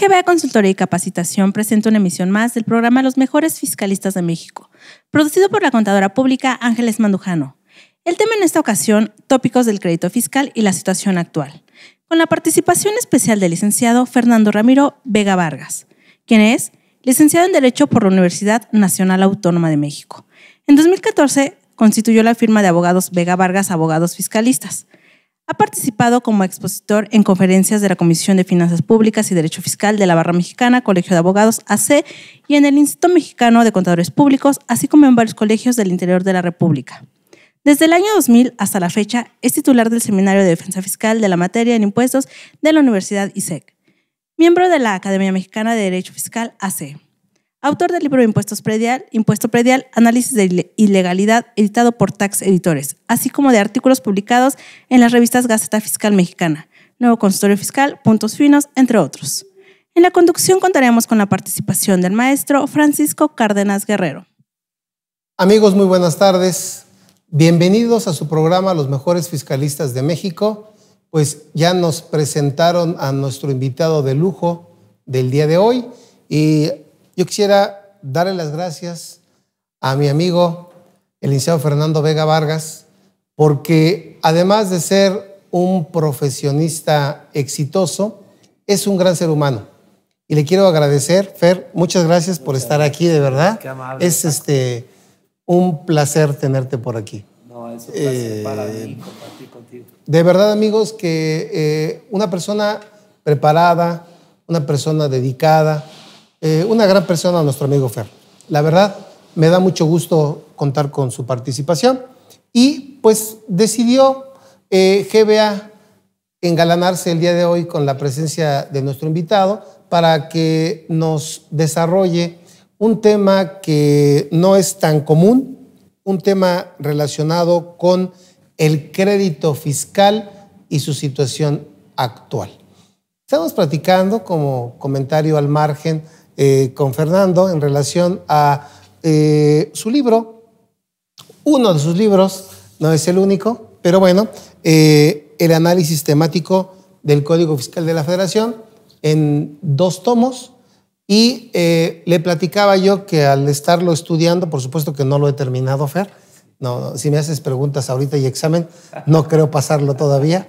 GBA Consultoría y Capacitación presenta una emisión más del programa Los Mejores Fiscalistas de México, producido por la contadora pública Ángeles Mandujano. El tema en esta ocasión, tópicos del crédito fiscal y la situación actual, con la participación especial del licenciado Fernando Ramiro Vega Vargas, quien es licenciado en Derecho por la Universidad Nacional Autónoma de México. En 2014 constituyó la firma de abogados Vega Vargas Abogados Fiscalistas. Ha participado como expositor en conferencias de la Comisión de Finanzas Públicas y Derecho Fiscal de la Barra Mexicana, Colegio de Abogados AC y en el Instituto Mexicano de Contadores Públicos, así como en varios colegios del interior de la República. Desde el año 2000 hasta la fecha, es titular del Seminario de Defensa Fiscal de la Materia en Impuestos de la Universidad ISEC, miembro de la Academia Mexicana de Derecho Fiscal AC. Autor del libro Impuesto Predial, Análisis de Ilegalidad, editado por Tax Editores, así como de artículos publicados en las revistas Gaceta Fiscal Mexicana, Nuevo Consultorio Fiscal, Puntos Finos, entre otros. En la conducción contaremos con la participación del maestro Francisco Cárdenas Guerrero. Amigos, muy buenas tardes. Bienvenidos a su programa Los Mejores Fiscalistas de México. Pues ya nos presentaron a nuestro invitado de lujo del día de hoy y yo quisiera darle las gracias a mi amigo, el licenciado Fernando Vega Vargas, porque además de ser un profesionista exitoso, es un gran ser humano. Y le quiero agradecer, Fer, muchas gracias por estar aquí, de verdad. Qué amable. Es un placer tenerte por aquí. No, es un placer para mí compartir contigo. De verdad, amigos, que una persona preparada, una persona dedicada, una gran persona, nuestro amigo Fer. La verdad, me da mucho gusto contar con su participación y pues decidió GBA engalanarse el día de hoy con la presencia de nuestro invitado para que nos desarrolle un tema que no es tan común, un tema relacionado con el crédito fiscal y su situación actual. Estamos platicando como comentario al margen con Fernando en relación a su libro, uno de sus libros, no es el único, pero bueno, el análisis temático del Código Fiscal de la Federación en 2 tomos y le platicaba yo que al estarlo estudiando, por supuesto que no lo he terminado, Fer, no, si me haces preguntas ahorita y examen, no creo pasarlo todavía,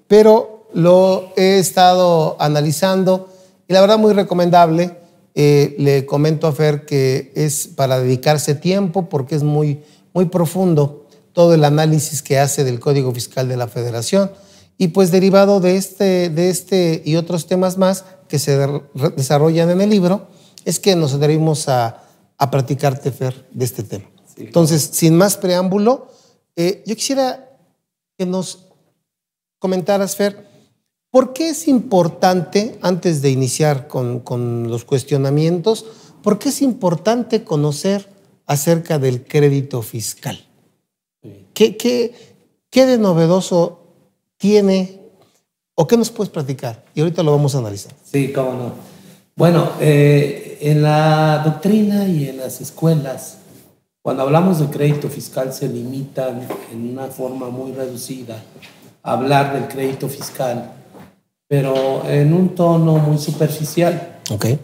pero lo he estado analizando y la verdad muy recomendable. Le comento a Fer que es para dedicarse tiempo porque es muy, muy profundo todo el análisis que hace del Código Fiscal de la Federación y pues derivado de este y otros temas más que se desarrollan en el libro es que nos adherimos a platicarte, Fer, de este tema. Sí. Entonces, sin más preámbulo, yo quisiera que nos comentaras, Fer, ¿por qué es importante, antes de iniciar con los cuestionamientos, por qué es importante conocer acerca del crédito fiscal? ¿Qué de novedoso tiene o qué nos puedes platicar? Y ahorita lo vamos a analizar. Sí, cómo no. Bueno, en la doctrina y en las escuelas, cuando hablamos de crédito fiscal se limitan en una forma muy reducida a hablar del crédito fiscal, pero en un tono muy superficial. Okay.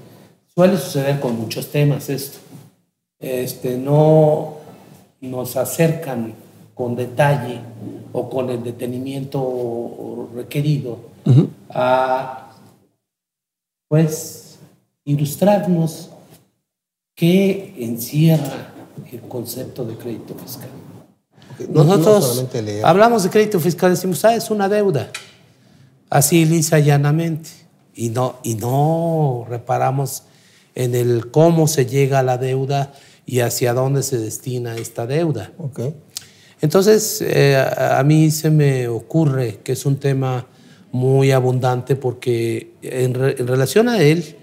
Suele suceder con muchos temas esto. No nos acercan con detalle o con el detenimiento requerido a, pues, ilustrarnos qué encierra el concepto de crédito fiscal. Okay. Nosotros hablamos de crédito fiscal, decimos, es una deuda. Así lisa y llanamente, y no reparamos en el cómo se llega a la deuda y hacia dónde se destina esta deuda. Okay. Entonces, a mí se me ocurre que es un tema muy abundante porque en relación a él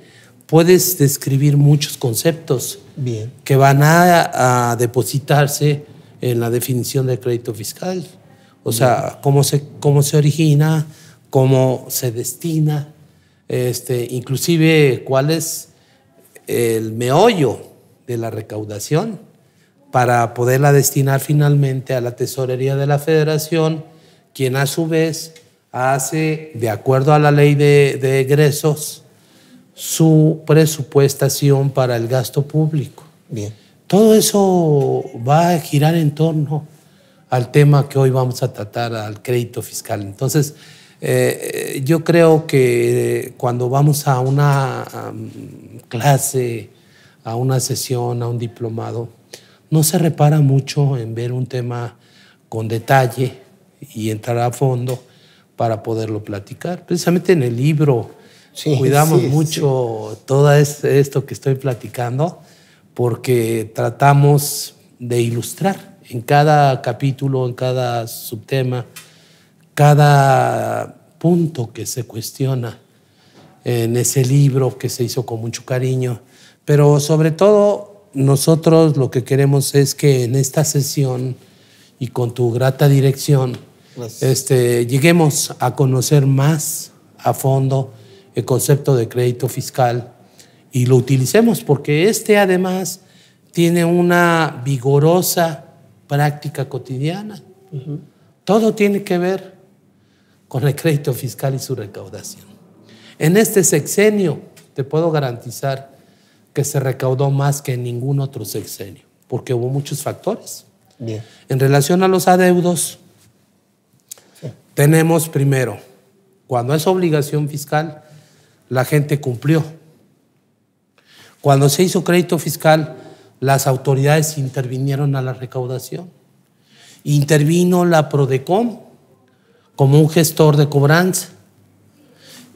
puedes describir muchos conceptos. Bien. Que van a depositarse en la definición del crédito fiscal. O sea, cómo se origina, cómo se destina, inclusive cuál es el meollo de la recaudación para poderla destinar finalmente a la Tesorería de la Federación, quien a su vez hace, de acuerdo a la ley de egresos, su presupuestación para el gasto público. Bien. Todo eso va a girar en torno al tema que hoy vamos a tratar, al crédito fiscal. Entonces, yo creo que cuando vamos a una clase, a una sesión, a un diplomado, no se repara mucho en ver un tema con detalle y entrar a fondo para poderlo platicar. Precisamente en el libro cuidamos mucho todo esto que estoy platicando, porque tratamos de ilustrar en cada capítulo, en cada subtema, cada punto que se cuestiona en ese libro que se hizo con mucho cariño. Pero sobre todo, nosotros lo que queremos es que en esta sesión y con tu grata dirección, lleguemos a conocer más a fondo el concepto de crédito fiscal y lo utilicemos, porque además tiene una vigorosa práctica cotidiana. Todo tiene que ver con el crédito fiscal y su recaudación. En este sexenio te puedo garantizar que se recaudó más que en ningún otro sexenio, porque hubo muchos factores. Bien. En relación a los adeudos, tenemos primero, cuando es obligación fiscal, la gente cumplió. Cuando se hizo crédito fiscal, las autoridades intervinieron a la recaudación. Intervino la Prodecom como un gestor de cobranza.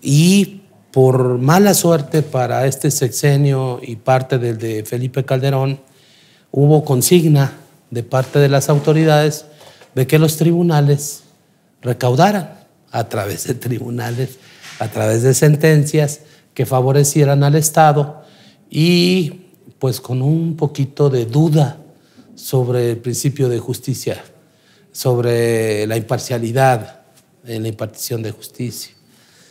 Y por mala suerte para este sexenio y parte del de Felipe Calderón, hubo consigna de parte de las autoridades de que los tribunales recaudaran a través de tribunales, a través de sentencias que favorecieran al Estado, y pues con un poquito de duda sobre el principio de justicia, sobre la imparcialidad en la impartición de justicia.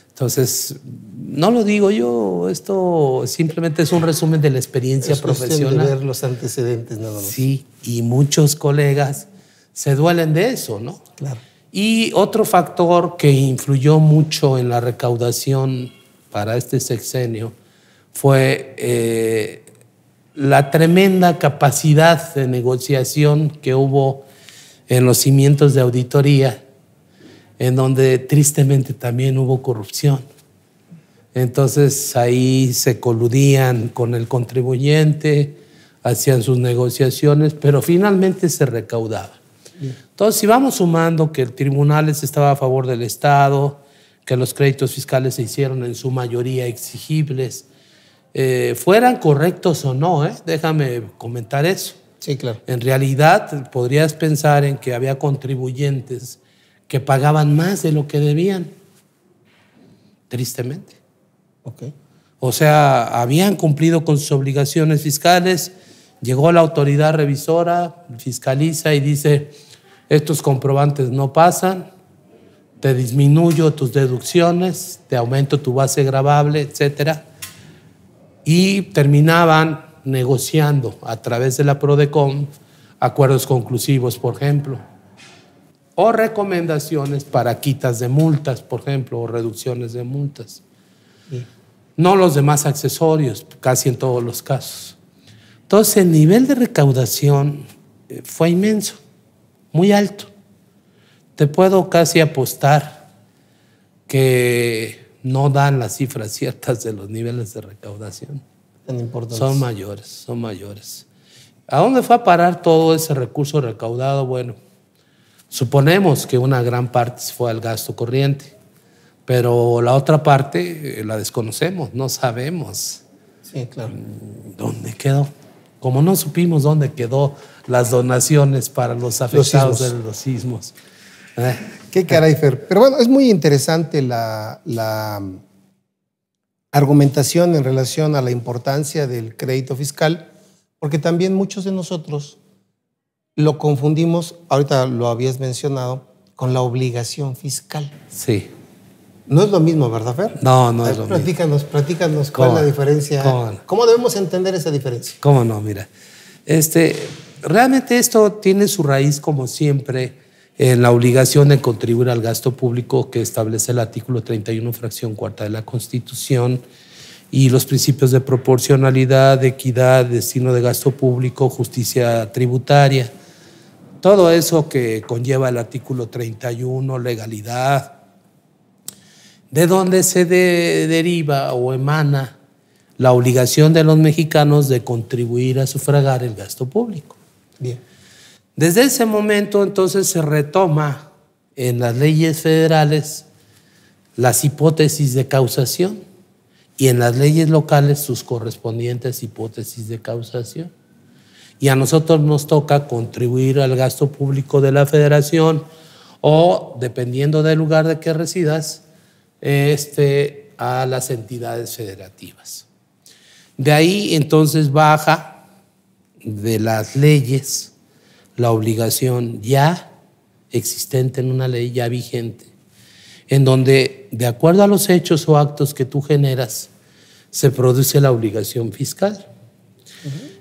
Entonces, no lo digo yo, esto simplemente es un resumen de la experiencia profesional. De ver los antecedentes nada más. Sí, y muchos colegas se duelen de eso, ¿no? Claro. Y otro factor que influyó mucho en la recaudación para este sexenio fue la tremenda capacidad de negociación que hubo en los cimientos de auditoría, en donde tristemente también hubo corrupción. Entonces ahí se coludían con el contribuyente, hacían sus negociaciones, pero finalmente se recaudaba. Entonces, si vamos sumando que el tribunal estaba a favor del Estado, que los créditos fiscales se hicieron en su mayoría exigibles, fueran correctos o no, déjame comentar eso. Sí, claro. En realidad, podrías pensar en que había contribuyentes que pagaban más de lo que debían, tristemente. Okay. O sea, habían cumplido con sus obligaciones fiscales, llegó la autoridad revisora, fiscaliza y dice, estos comprobantes no pasan, te disminuyo tus deducciones, te aumento tu base gravable, etcétera. Y terminaban negociando a través de la Prodecom acuerdos conclusivos, por ejemplo, o recomendaciones para quitas de multas, por ejemplo, o reducciones de multas. Sí. No los demás accesorios, casi en todos los casos. Entonces, el nivel de recaudación fue inmenso, muy alto. Te puedo casi apostar que no dan las cifras ciertas de los niveles de recaudación. Tan importantes. Son mayores, son mayores. ¿A dónde fue a parar todo ese recurso recaudado? Bueno, suponemos que una gran parte fue al gasto corriente, pero la otra parte la desconocemos, no sabemos. Sí, claro. ¿Dónde quedó? Como no supimos dónde quedó las donaciones para los afectados de los sismos. Qué caray, Fer. Pero bueno, es muy interesante la argumentación en relación a la importancia del crédito fiscal, porque también muchos de nosotros lo confundimos, ahorita lo habías mencionado, con la obligación fiscal. Sí. No es lo mismo, ¿verdad, Fer? No es lo mismo. Platícanos cuál es la diferencia. ¿Cómo debemos entender esa diferencia? ¿Cómo no? Mira, realmente esto tiene su raíz, como siempre, en la obligación de contribuir al gasto público que establece el artículo 31, fracción cuarta de la Constitución, y los principios de proporcionalidad, de equidad, destino de gasto público, justicia tributaria. Todo eso que conlleva el artículo 31, legalidad, de donde se deriva o emana la obligación de los mexicanos de contribuir a sufragar el gasto público. Bien. Desde ese momento, entonces, se retoma en las leyes federales las hipótesis de causación y en las leyes locales sus correspondientes hipótesis de causación. Y a nosotros nos toca contribuir al gasto público de la federación o, dependiendo del lugar de que residas, a las entidades federativas. De ahí, entonces, baja de las leyes la obligación ya existente en una ley ya vigente, en donde, de acuerdo a los hechos o actos que tú generas, se produce la obligación fiscal.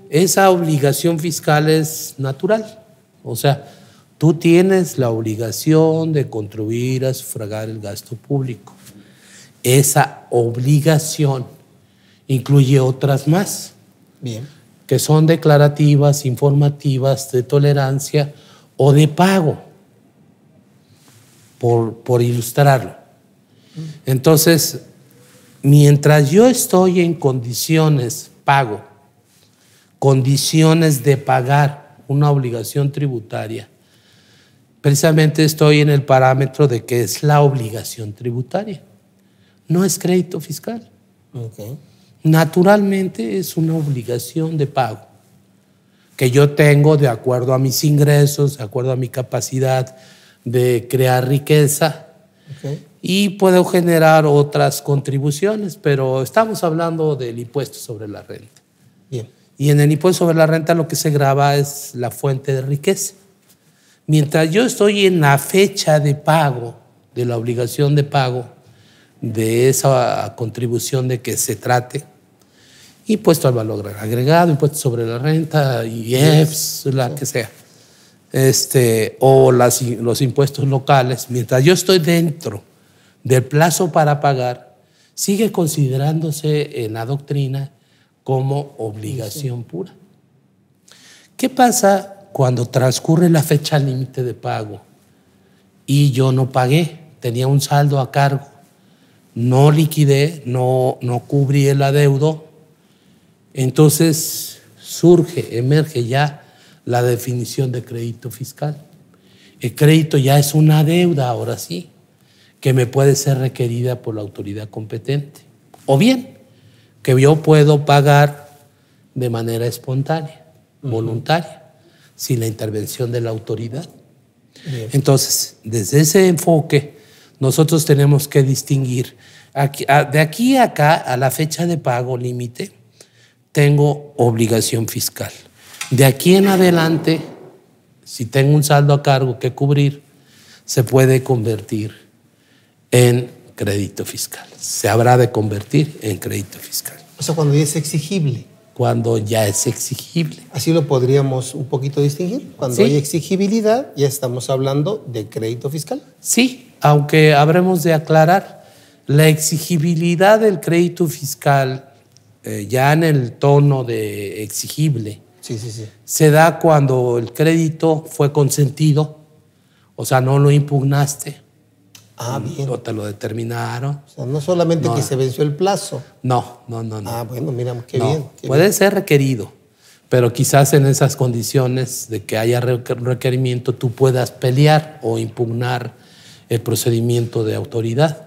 Esa obligación fiscal es natural, o sea, tú tienes la obligación de contribuir a sufragar el gasto público. Esa obligación incluye otras más. Bien. Que son declarativas, informativas, de tolerancia o de pago, por ilustrarlo. Entonces, mientras yo estoy en condiciones, pago, condiciones de pagar una obligación tributaria, precisamente estoy en el parámetro de que es la obligación tributaria, no es crédito fiscal. Okay. Naturalmente es una obligación de pago que yo tengo de acuerdo a mis ingresos, de acuerdo a mi capacidad de crear riqueza. Okay. Y puedo generar otras contribuciones, pero estamos hablando del impuesto sobre la renta. Bien. Y en el impuesto sobre la renta lo que se grava es la fuente de riqueza. Mientras yo estoy en la fecha de pago, de la obligación de pago, de esa contribución de que se trate, impuesto al valor agregado, impuesto sobre la renta, IEPS, la que sea, o los impuestos locales, mientras yo estoy dentro del plazo para pagar, sigue considerándose en la doctrina como obligación pura. ¿Qué pasa cuando transcurre la fecha límite de pago y yo no pagué, tenía un saldo a cargo, no liquidé, no cubrí el adeudo? Entonces emerge ya la definición de crédito fiscal. El crédito ya es una deuda, ahora sí, que me puede ser requerida por la autoridad competente. O bien, que yo puedo pagar de manera espontánea, voluntaria, sin la intervención de la autoridad. Bien. Entonces, desde ese enfoque, nosotros tenemos que distinguir. De aquí a acá, a la fecha de pago límite, tengo obligación fiscal. De aquí en adelante, si tengo un saldo a cargo que cubrir, se puede convertir en crédito fiscal. Se habrá de convertir en crédito fiscal. O sea, cuando ya es exigible. Cuando ya es exigible. Así lo podríamos un poquito distinguir. Cuando sí. hay exigibilidad, ya estamos hablando de crédito fiscal. Sí, aunque habremos de aclarar, la exigibilidad del crédito fiscal, ya en el tono de exigible, sí. se da cuando el crédito fue consentido, o sea, no lo impugnaste. Bien. O te lo determinaron. O sea, no solamente que se venció el plazo. No. Bueno, mira, qué bien. Puede ser requerido, pero quizás en esas condiciones de que haya requerimiento tú puedas pelear o impugnar el procedimiento de autoridad.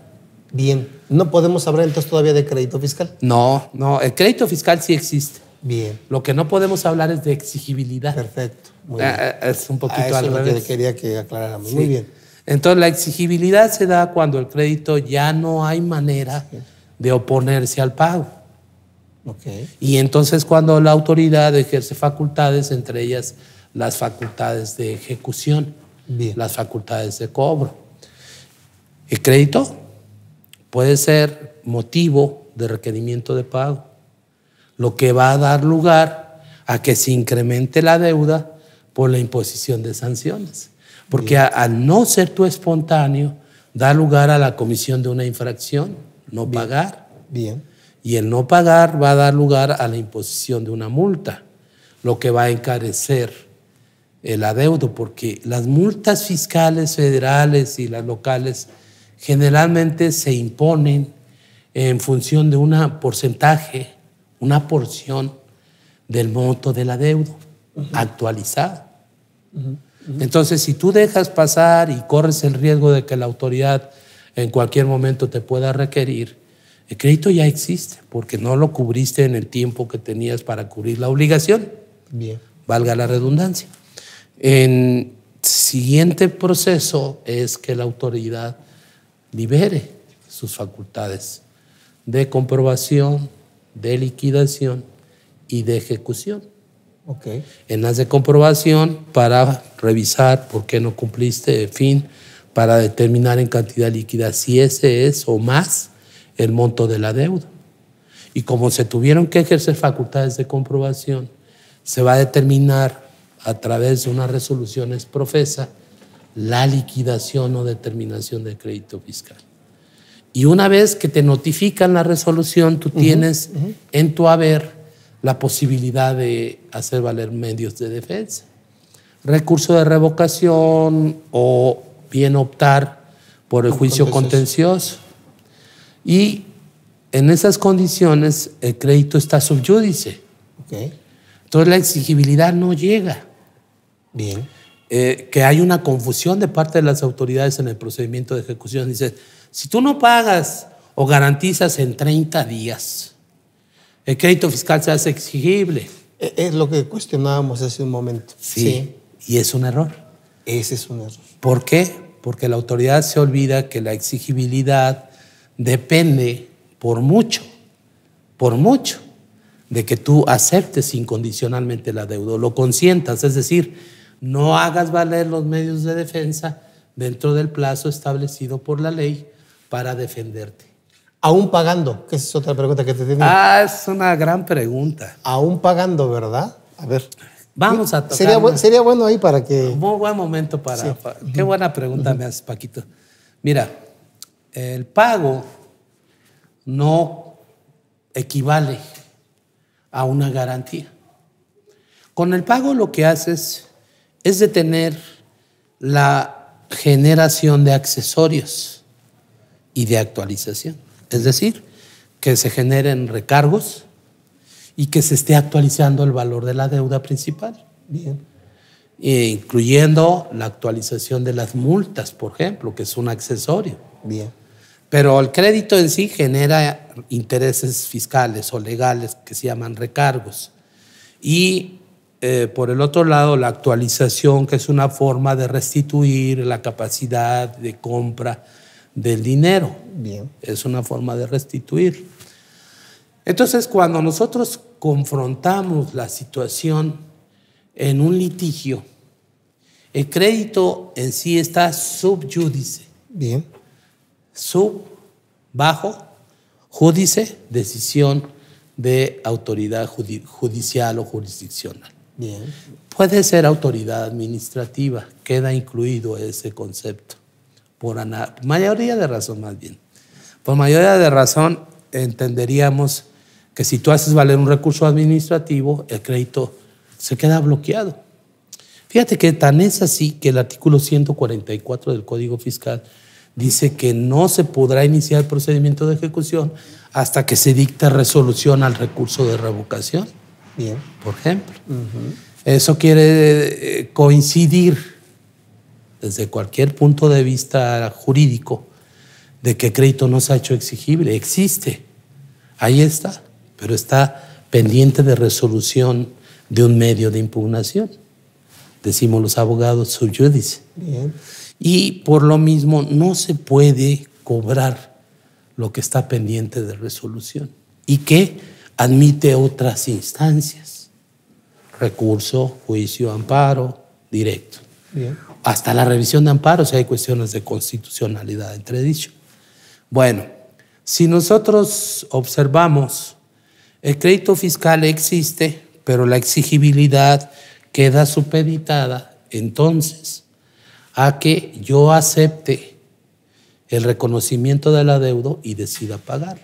Bien. ¿No podemos hablar entonces todavía de crédito fiscal? No, el crédito fiscal sí existe. Bien. Lo que no podemos hablar es de exigibilidad. Perfecto. Muy bien. Es un poquito eso al revés. Es lo que quería que aclaráramos. Sí. Muy bien. Entonces, la exigibilidad se da cuando el crédito ya no hay manera de oponerse al pago. Okay. Y entonces cuando la autoridad ejerce facultades, entre ellas las facultades de ejecución, bien. Las facultades de cobro. El crédito puede ser motivo de requerimiento de pago, lo que va a dar lugar a que se incremente la deuda por la imposición de sanciones. Porque al no ser tú espontáneo, da lugar a la comisión de una infracción, no pagar. Bien. Y el no pagar va a dar lugar a la imposición de una multa, lo que va a encarecer el adeudo, porque las multas fiscales federales y las locales generalmente se imponen en función de un porcentaje, una porción del monto del adeudo actualizado. Entonces, si tú dejas pasar y corres el riesgo de que la autoridad en cualquier momento te pueda requerir, el crédito ya existe porque no lo cubriste en el tiempo que tenías para cubrir la obligación. Bien. Valga la redundancia. El siguiente proceso es que la autoridad libere sus facultades de comprobación, de liquidación y de ejecución. Okay. En las de comprobación, para revisar por qué no cumpliste, en fin, para determinar en cantidad líquida si ese es o más el monto de la deuda. Y como se tuvieron que ejercer facultades de comprobación, se va a determinar a través de unas resoluciones profesa la liquidación o determinación de crédito fiscal. Y una vez que te notifican la resolución, tú tienes en tu haber la posibilidad de hacer valer medios de defensa. Recurso de revocación o bien optar por el juicio contencioso. Y en esas condiciones el crédito está sub judice. Okay. Entonces la exigibilidad no llega. Bien. Que hay una confusión de parte de las autoridades en el procedimiento de ejecución. Dice, si tú no pagas o garantizas en 30 días, el crédito fiscal se hace exigible. Es lo que cuestionábamos hace un momento. Sí. Y es un error. Ese es un error. ¿Por qué? Porque la autoridad se olvida que la exigibilidad depende por mucho, de que tú aceptes incondicionalmente el adeudo, lo consientas, es decir, no hagas valer los medios de defensa dentro del plazo establecido por la ley para defenderte. Aún pagando, que esa es otra pregunta que te tenía. Es una gran pregunta. Aún pagando, ¿verdad? A ver. Vamos a tocar. Sería bueno ahí para que... Un muy buen momento para... Sí. Qué buena pregunta me haces, Paquito. Mira, el pago no equivale a una garantía. Con el pago lo que haces es detener la generación de accesorios y de actualización. Es decir, que se generen recargos y que se esté actualizando el valor de la deuda principal. Bien. Incluyendo la actualización de las multas, por ejemplo, que es un accesorio. Bien. Pero el crédito en sí genera intereses fiscales o legales que se llaman recargos. Y por el otro lado, la actualización, que es una forma de restituir la capacidad de compra del dinero. Bien. Es una forma de restituir. Entonces, cuando nosotros confrontamos la situación en un litigio, el crédito en sí está sub judice. Bien. Sub, bajo, judice, decisión de autoridad judicial o jurisdiccional. Bien. Puede ser autoridad administrativa, queda incluido ese concepto. Por mayoría de razón, más bien. Por mayoría de razón, entenderíamos que si tú haces valer un recurso administrativo, el crédito se queda bloqueado. Fíjate que tan es así que el artículo 144 del Código Fiscal dice que no se podrá iniciar el procedimiento de ejecución hasta que se dicte resolución al recurso de revocación. Bien. Por ejemplo. Eso quiere coincidir desde cualquier punto de vista jurídico de que el crédito no se ha hecho exigible. Existe, ahí está, pero está pendiente de resolución de un medio de impugnación. Decimos los abogados sub judice. Bien. Y por lo mismo no se puede cobrar lo que está pendiente de resolución y que admite otras instancias: recurso, juicio, amparo, directo. Bien. Hasta la revisión de amparo si hay cuestiones de constitucionalidad entredicho. Bueno, si nosotros observamos, el crédito fiscal existe, pero la exigibilidad queda supeditada entonces a que yo acepte el reconocimiento del adeudo y decida pagar.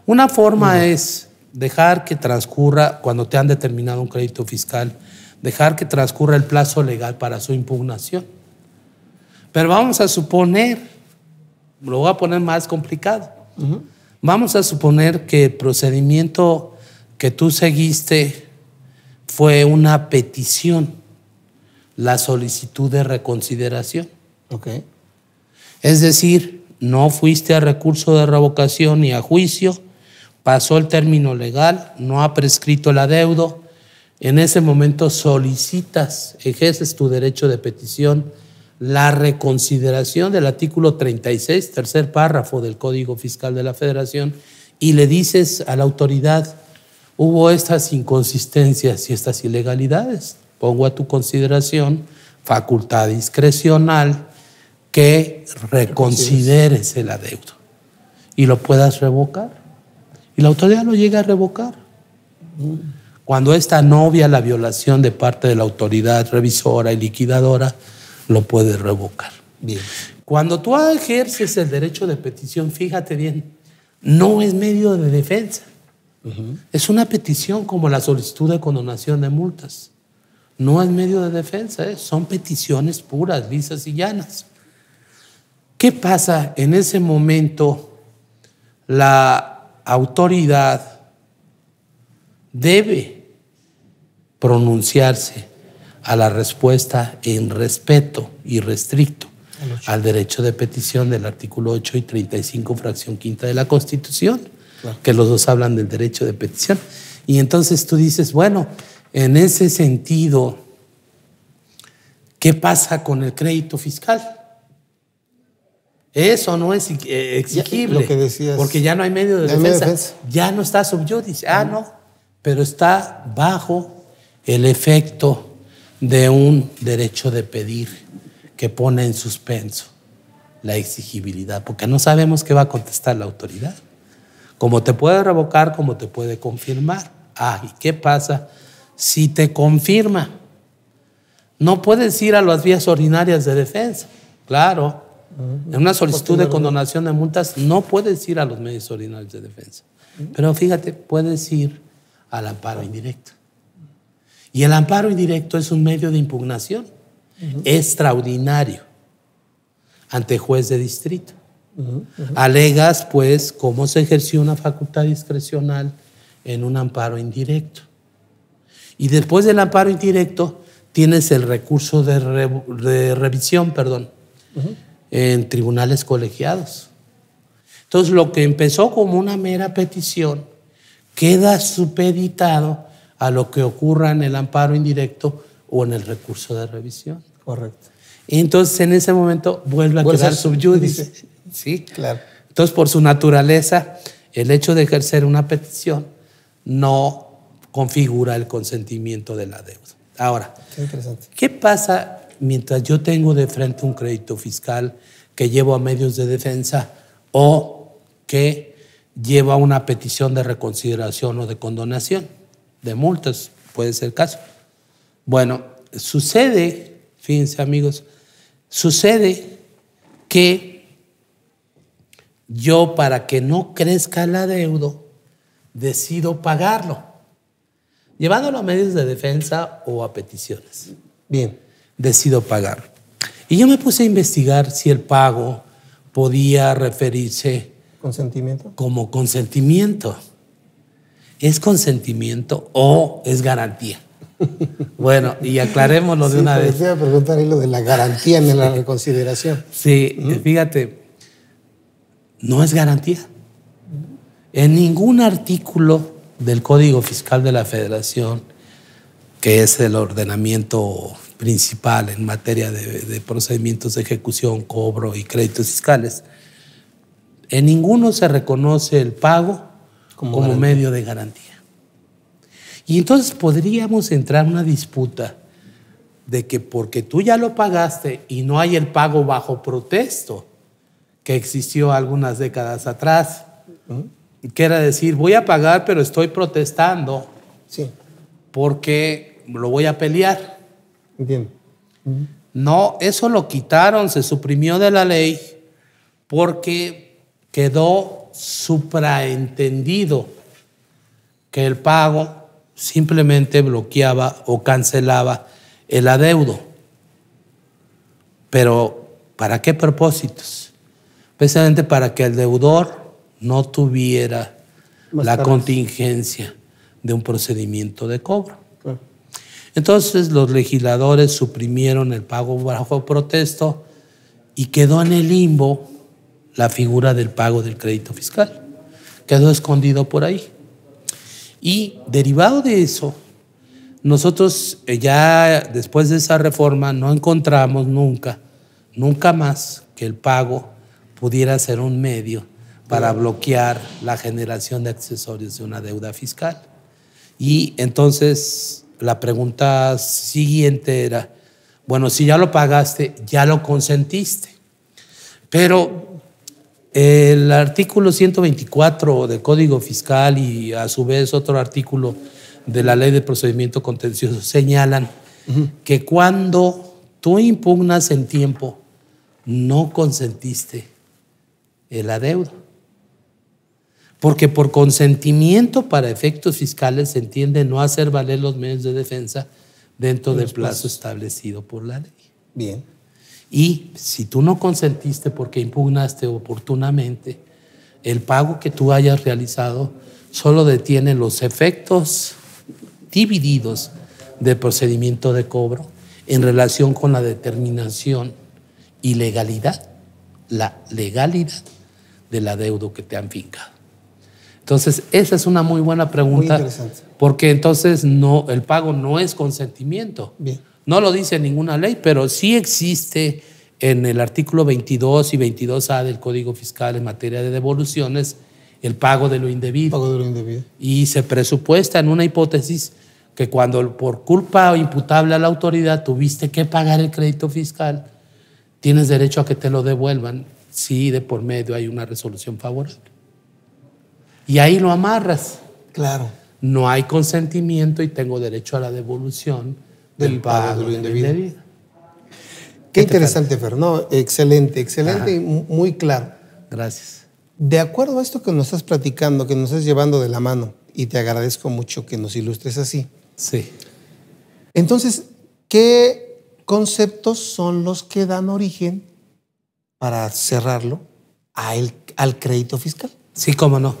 Una forma es dejar que transcurra, cuando te han determinado un crédito fiscal, dejar que transcurra el plazo legal para su impugnación. Pero vamos a suponer, lo voy a poner más complicado, vamos a suponer que el procedimiento que tú seguiste fue una petición, la solicitud de reconsideración. Okay. Es decir, no fuiste a recurso de revocación ni a juicio, pasó el término legal, no ha prescrito el adeudo, en ese momento solicitas, ejerces tu derecho de petición, la reconsideración del artículo 36, tercer párrafo del Código Fiscal de la Federación, y le dices a la autoridad, hubo estas inconsistencias y estas ilegalidades, pongo a tu consideración facultad discrecional que reconsideres el adeudo y lo puedas revocar. Y la autoridad lo llega a revocar. Cuando es tan obvia la violación de parte de la autoridad revisora y liquidadora, lo puede revocar. Bien. Cuando tú ejerces el derecho de petición, fíjate bien, no es medio de defensa. Es una petición como la solicitud de condonación de multas. No es medio de defensa, son peticiones puras, lisas y llanas. ¿Qué pasa? En ese momento la autoridad debe pronunciarse a la respuesta en respeto irrestricto al derecho de petición del artículo 8 y 35, fracción quinta de la Constitución, claro, que los dos hablan del derecho de petición. Y entonces tú dices, bueno, en ese sentido, ¿qué pasa con el crédito fiscal? Eso no es exigible, lo que decías, porque ya no hay medio de defensa. Ya no está sub judice. No, pero está bajo el efecto de un derecho de pedir que pone en suspenso la exigibilidad, porque no sabemos qué va a contestar la autoridad. Como te puede revocar, como te puede confirmar. ¿Y qué pasa si te confirma? No puedes ir a las vías ordinarias de defensa. Claro, en una solicitud de condonación de multas no puedes ir a los medios ordinarios de defensa. Pero fíjate, puedes ir al amparo indirecto. Y el amparo indirecto es un medio de impugnación extraordinario ante juez de distrito. Alegas, pues, cómo se ejerció una facultad discrecional en un amparo indirecto. Y después del amparo indirecto tienes el recurso de revisión, en tribunales colegiados. Entonces, lo que empezó como una mera petición queda supeditado a lo que ocurra en el amparo indirecto o en el recurso de revisión. Correcto. Y entonces, en ese momento, vuelve a quedar sub judice. Sí, claro. Entonces, por su naturaleza, el hecho de ejercer una petición no configura el consentimiento de la deuda. Ahora, ¿qué pasa mientras yo tengo de frente un crédito fiscal que llevo a medios de defensa o que lleva una petición de reconsideración o de condonación de multas? Puede ser el caso. Bueno, sucede, fíjense amigos, sucede que yo, para que no crezca el adeudo, decido pagarlo, llevándolo a medios de defensa o a peticiones. Bien. Decido pagarlo. Y yo me puse a investigar si el pago podía referirse ¿consentimiento? Como consentimiento. ¿Es consentimiento o es garantía? Bueno, y aclarémoslo de una vez. Te iba a preguntar ahí lo de la garantía en la reconsideración. Sí, fíjate, no es garantía. En ningún artículo del Código Fiscal de la Federación, que es el ordenamiento principal en materia de procedimientos de ejecución, cobro y créditos fiscales, en ninguno se reconoce el pago como medio de garantía. Y entonces podríamos entrar en una disputa de que porque tú ya lo pagaste y no hay el pago bajo protesto que existió algunas décadas atrás, que era decir, voy a pagar pero estoy protestando porque lo voy a pelear. Entiendo. No, eso lo quitaron, se suprimió de la ley porque quedó supraentendido que el pago simplemente bloqueaba o cancelaba el adeudo. Pero, ¿para qué propósitos? Precisamente para que el deudor no tuviera la contingencia de un procedimiento de cobro. Claro. Entonces los legisladores suprimieron el pago bajo protesto y quedó en el limbo la figura del pago del crédito fiscal. Quedó escondido por ahí. Y derivado de eso, nosotros ya después de esa reforma no encontramos nunca más que el pago pudiera ser un medio para bloquear la generación de accesorios de una deuda fiscal. Y entonces la pregunta siguiente era, bueno, si ya lo pagaste, ya lo consentiste. Pero el artículo 124 del Código Fiscal y a su vez otro artículo de la Ley de Procedimiento Contencioso señalan que cuando tú impugnas en tiempo, no consentiste el adeudo. Porque por consentimiento para efectos fiscales se entiende no hacer valer los medios de defensa dentro del plazo establecido por la ley. Bien. Y si tú no consentiste porque impugnaste oportunamente, el pago que tú hayas realizado solo detiene los efectos divididos del procedimiento de cobro en relación con la determinación y legalidad, la legalidad del adeudo que te han fincado. Entonces, esa es una muy buena pregunta. Muy interesante. Porque entonces no, el pago no es consentimiento. Bien. No lo dice ninguna ley, pero sí existe en el artículo 22 y 22A del Código Fiscal en materia de devoluciones el pago de lo indebido. Pago de lo indebido. Y se presupuesta en una hipótesis que cuando por culpa imputable a la autoridad tuviste que pagar el crédito fiscal, tienes derecho a que te lo devuelvan si de por medio hay una resolución favorable. Y ahí lo amarras. Claro. No hay consentimiento y tengo derecho a la devolución del pago de lo indebido. Qué interesante, Fer. No, excelente y muy claro. Gracias. De acuerdo a esto que nos estás platicando, que nos estás llevando de la mano, y te agradezco mucho que nos ilustres así. Sí. Entonces, ¿qué conceptos son los que dan origen, para cerrarlo, al crédito fiscal? Sí, cómo no.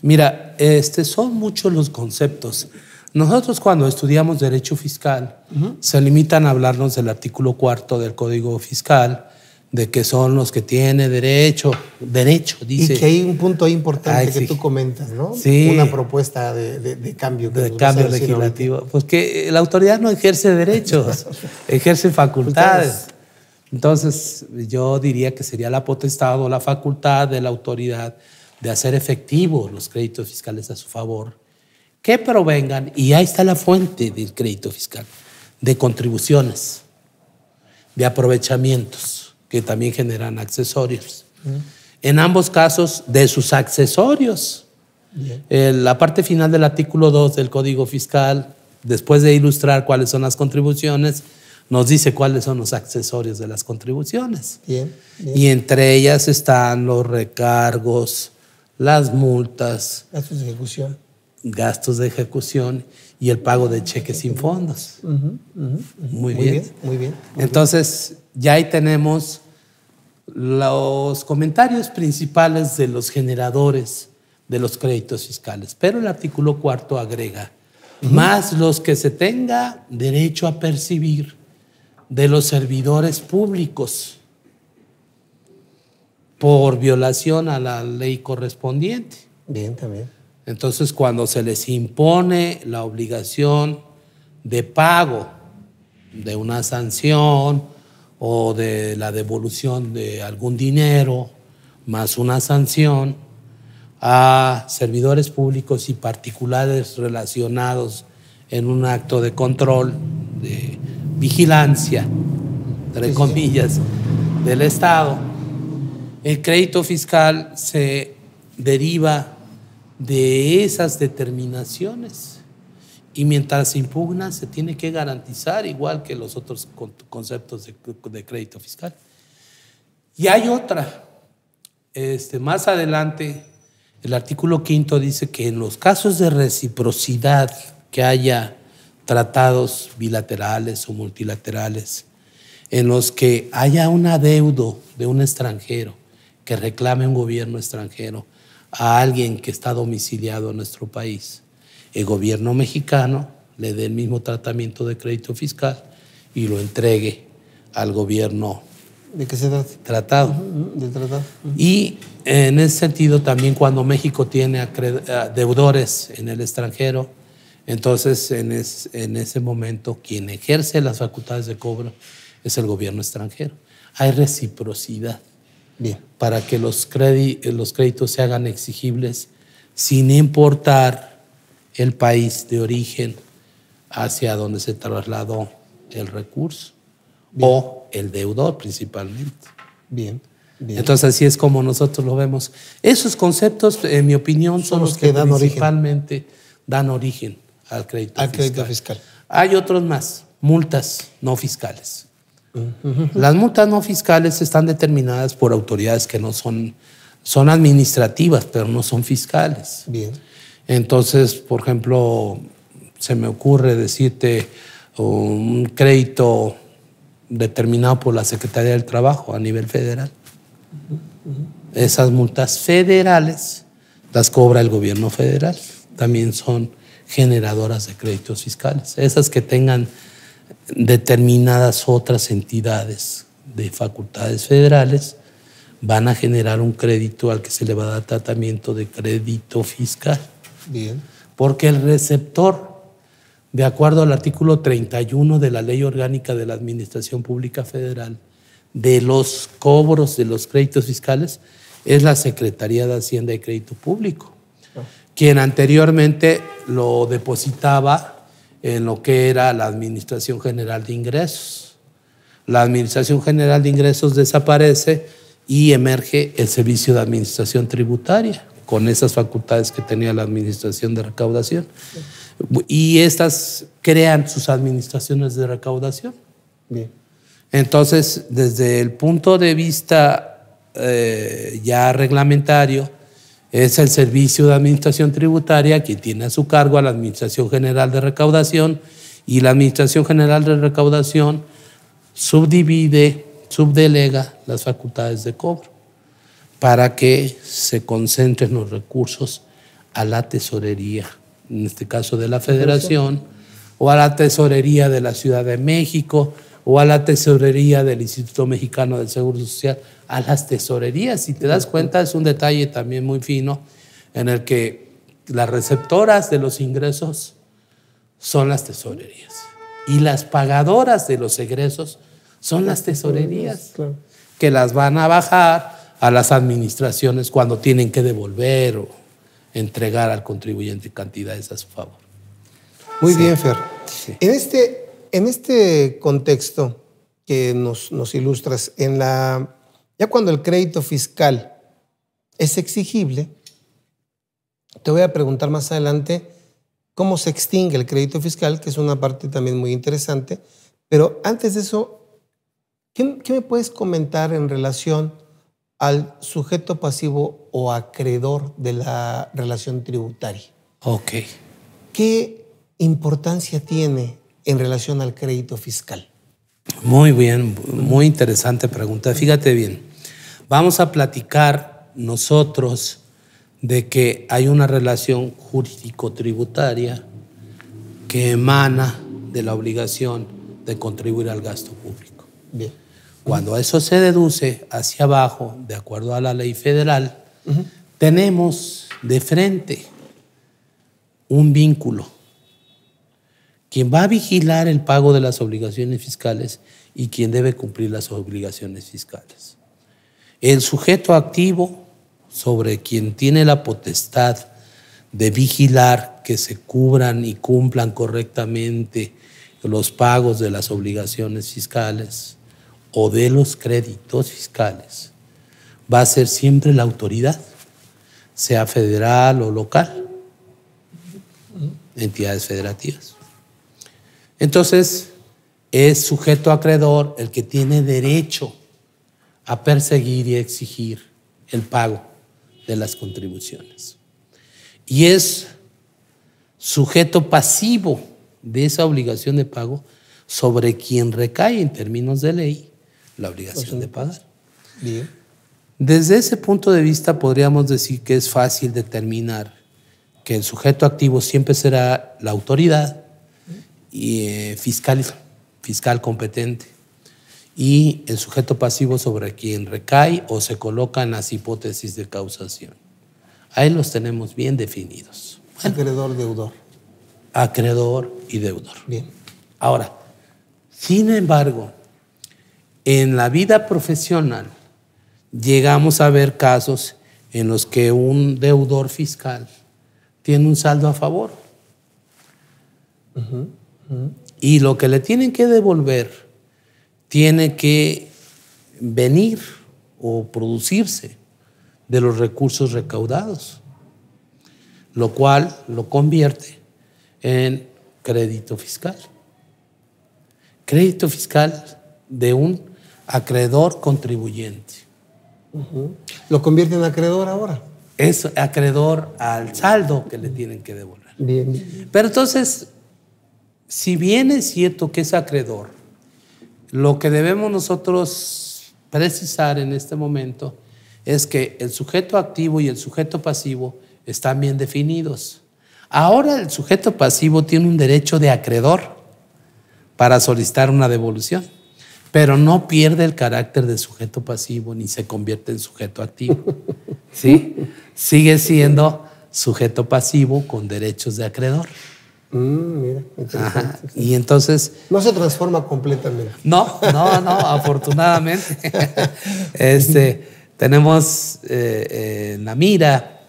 Mira, son muchos los conceptos. Nosotros cuando estudiamos Derecho Fiscal, se limitan a hablarnos del artículo 4 del Código Fiscal, de que son los que tienen derecho, dice. Y que hay un punto ahí importante que tú comentas, ¿no? Sí. Una propuesta de cambio. De cambio legislativo. Pues que la autoridad no ejerce derechos, ejerce facultades. Entonces, yo diría que sería la potestad o la facultad de la autoridad de hacer efectivos los créditos fiscales a su favor, que provengan, y ahí está la fuente del crédito fiscal, de contribuciones, de aprovechamientos, que también generan accesorios. En ambos casos, de sus accesorios. La parte final del artículo 2 del Código Fiscal, después de ilustrar cuáles son las contribuciones, nos dice cuáles son los accesorios de las contribuciones. Bien. Y entre ellas están los recargos, las multas, gastos de ejecución y el pago de cheques sin fondos. Muy bien. Entonces, ya ahí tenemos los comentarios principales de los generadores de los créditos fiscales. Pero el artículo 4 agrega, más los que se tenga derecho a percibir de los servidores públicos por violación a la ley correspondiente. Bien, también. Entonces, cuando se les impone la obligación de pago de una sanción o de la devolución de algún dinero más una sanción a servidores públicos y particulares relacionados en un acto de control, de vigilancia, entre comillas, del Estado, el crédito fiscal se deriva de esas determinaciones y mientras se impugna se tiene que garantizar igual que los otros conceptos de crédito fiscal. Y hay otra, más adelante el artículo 5 dice que en los casos de reciprocidad, que haya tratados bilaterales o multilaterales, en los que haya un adeudo de un extranjero que reclame un gobierno extranjero a alguien que está domiciliado en nuestro país, el gobierno mexicano le dé el mismo tratamiento de crédito fiscal y lo entregue al gobierno. ¿De qué se trata? Tratado. Del tratado. Y en ese sentido también cuando México tiene deudores en el extranjero, entonces en ese momento quien ejerce las facultades de cobro es el gobierno extranjero. Hay reciprocidad. Bien. Para que los créditos se hagan exigibles sin importar el país de origen hacia donde se trasladó el recurso. Bien. O el deudor principalmente. Bien, bien. Entonces así es como nosotros lo vemos. Esos conceptos, en mi opinión, son los que principalmente dan origen al crédito fiscal. Hay otros más, multas no fiscales. Las multas no fiscales están determinadas por autoridades que no son administrativas, pero no son fiscales. Bien. Entonces, por ejemplo, se me ocurre decirte un crédito determinado por la Secretaría del Trabajo a nivel federal. Esas multas federales las cobra el gobierno federal. También son generadoras de créditos fiscales. Esas que tengan determinadas otras entidades de facultades federales van a generar un crédito al que se le va a dar tratamiento de crédito fiscal. Bien. Porque el receptor, de acuerdo al artículo 31 de la Ley Orgánica de la Administración Pública Federal, de los cobros de los créditos fiscales, es la Secretaría de Hacienda y Crédito Público, quien anteriormente lo depositaba en lo que era la Administración General de Ingresos. La Administración General de Ingresos desaparece y emerge el Servicio de Administración Tributaria, con esas facultades que tenía la Administración de Recaudación. Y estas crean sus administraciones de recaudación. Bien. Entonces, desde el punto de vista ya reglamentario, es el Servicio de Administración Tributaria quien tiene a su cargo a la Administración General de Recaudación, y la Administración General de Recaudación subdelega las facultades de cobro para que se concentren los recursos a la tesorería, en este caso de la Federación, o a la tesorería de la Ciudad de México, o a la tesorería del Instituto Mexicano del Seguro Social, a las tesorerías. Si te das cuenta, es un detalle también muy fino en el que las receptoras de los ingresos son las tesorerías y las pagadoras de los egresos son las tesorerías, claro, que las van a bajar a las administraciones cuando tienen que devolver o entregar al contribuyente cantidades a su favor. Muy bien, Fer. Sí. En este contexto que nos ilustras, ya cuando el crédito fiscal es exigible, te voy a preguntar más adelante cómo se extingue el crédito fiscal, que es una parte también muy interesante. Pero antes de eso, ¿qué me puedes comentar en relación al sujeto pasivo o acreedor de la relación tributaria? Ok. ¿Qué importancia tiene en relación al crédito fiscal? Muy bien, muy interesante pregunta. Fíjate bien, vamos a platicar nosotros de que hay una relación jurídico-tributaria que emana de la obligación de contribuir al gasto público. Bien. Cuando eso se deduce hacia abajo, de acuerdo a la ley federal, tenemos de frente un vínculo. Quien va a vigilar el pago de las obligaciones fiscales y quien debe cumplir las obligaciones fiscales. El sujeto activo sobre quien tiene la potestad de vigilar que se cubran y cumplan correctamente los pagos de las obligaciones fiscales o de los créditos fiscales va a ser siempre la autoridad, sea federal o local. entidades federativas. Entonces, es sujeto acreedor el que tiene derecho a perseguir y exigir el pago de las contribuciones. Y es sujeto pasivo de esa obligación de pago sobre quien recae en términos de ley la obligación de pagar. Bien. Desde ese punto de vista podríamos decir que es fácil determinar que el sujeto activo siempre será la autoridad y, fiscal competente, y el sujeto pasivo sobre quien recae o se colocan las hipótesis de causación. Ahí los tenemos bien definidos. Acreedor, deudor. Acreedor y deudor. Bien. Ahora, sin embargo, en la vida profesional llegamos a ver casos en los que un deudor fiscal tiene un saldo a favor. Y lo que le tienen que devolver tiene que venir o producirse de los recursos recaudados, lo cual lo convierte en crédito fiscal. Crédito fiscal de un acreedor contribuyente. ¿Lo convierte en acreedor ahora? Es acreedor al saldo que le tienen que devolver. Bien, bien. Pero entonces, si bien es cierto que es acreedor, lo que debemos nosotros precisar en este momento es que el sujeto activo y el sujeto pasivo están bien definidos. Ahora el sujeto pasivo tiene un derecho de acreedor para solicitar una devolución, pero no pierde el carácter de sujeto pasivo ni se convierte en sujeto activo. ¿Sí? Sigue siendo sujeto pasivo con derechos de acreedor. Mira, interesante. Ajá. Y entonces... No se transforma completamente. No, afortunadamente. Tenemos la mira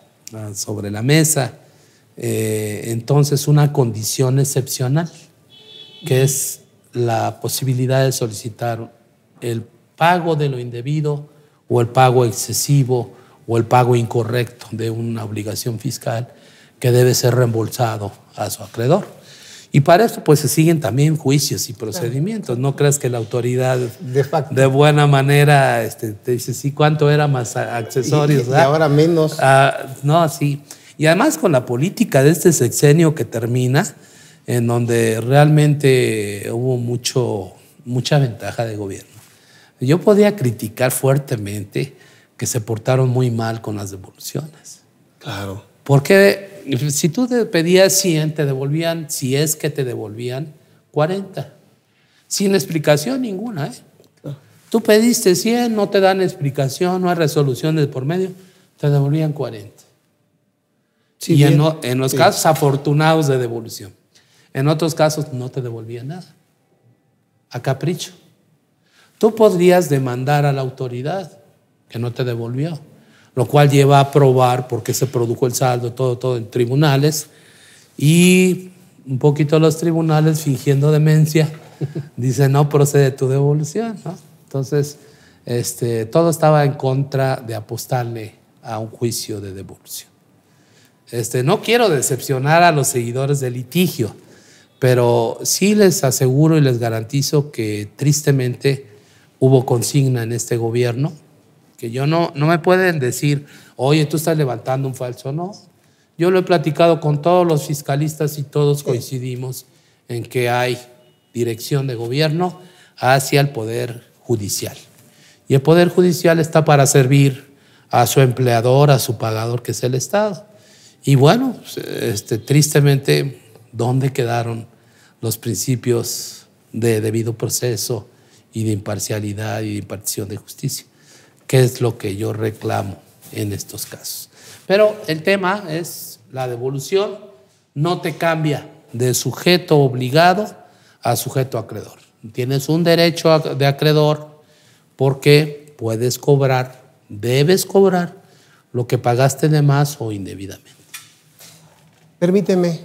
sobre la mesa, entonces una condición excepcional, que es la posibilidad de solicitar el pago de lo indebido o el pago excesivo o el pago incorrecto de una obligación fiscal que debe ser reembolsado a su acreedor. Y para esto pues se siguen también juicios y procedimientos. No creas que la autoridad de buena manera te dice, sí, ¿cuánto era más accesorios? Y ahora menos. No, sí. Y además con la política de este sexenio que termina, en donde realmente hubo mucha ventaja de gobierno. Yo podía criticar fuertemente que se portaron muy mal con las devoluciones. Claro. Porque si tú te pedías 100, te devolvían, si es que te devolvían, 40. Sin explicación ninguna. Claro. Tú pediste 100, no te dan explicación, no hay resolución de por medio, te devolvían 40. Sí, y en los casos afortunados de devolución. En otros casos no te devolvían nada. A capricho. Tú podrías demandar a la autoridad que no te devolvió, lo cual lleva a probar por qué se produjo el saldo, todo en tribunales, y un poquito los tribunales, fingiendo demencia, dicen no procede tu devolución, ¿no? Entonces, todo estaba en contra de apostarle a un juicio de devolución. No quiero decepcionar a los seguidores del litigio, pero sí les aseguro y les garantizo que tristemente hubo consigna en este gobierno, que yo no me pueden decir, oye, tú estás levantando un falso. No, yo lo he platicado con todos los fiscalistas y todos coincidimos en que hay dirección de gobierno hacia el Poder Judicial. Y el Poder Judicial está para servir a su empleador, a su pagador, que es el Estado. Y bueno, tristemente, ¿dónde quedaron los principios de debido proceso y de imparcialidad y de impartición de justicia? ¿Qué es lo que yo reclamo en estos casos? Pero el tema es la devolución, no te cambia de sujeto obligado a sujeto acreedor. Tienes un derecho de acreedor porque puedes cobrar, debes cobrar lo que pagaste de más o indebidamente. Permíteme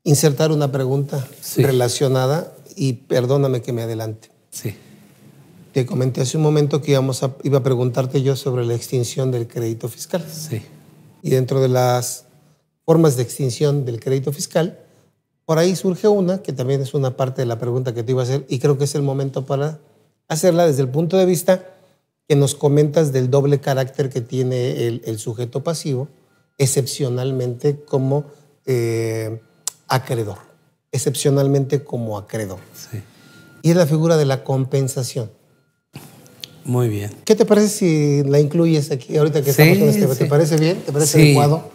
insertar una pregunta relacionada y perdóname que me adelante. Sí. Te comenté hace un momento que iba a preguntarte yo sobre la extinción del crédito fiscal. Sí. Y dentro de las formas de extinción del crédito fiscal. Por ahí surge una, que también es una parte de la pregunta que te iba a hacer, y creo que es el momento para hacerla desde el punto de vista que nos comentas del doble carácter que tiene el sujeto pasivo, excepcionalmente como acreedor. Excepcionalmente como acreedor. Sí. Y es la figura de la compensación. Muy bien. ¿Qué te parece si la incluyes aquí ahorita que estamos en este? ¿Te parece bien? ¿Te parece adecuado?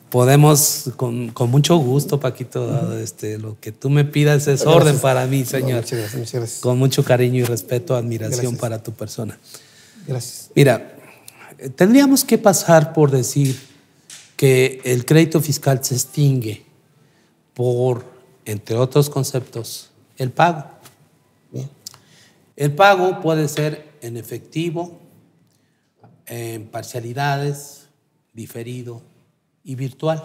Podemos, con mucho gusto, Paquito, lo que tú me pidas es orden para mí, Señor. Muchas gracias, muchas gracias. Con mucho cariño y respeto, admiración Gracias. para tu persona. Gracias. Mira, tendríamos que pasar por decir que el crédito fiscal se extingue por, entre otros conceptos, el pago. Bien. El pago puede ser en efectivo, en parcialidades, diferido y virtual.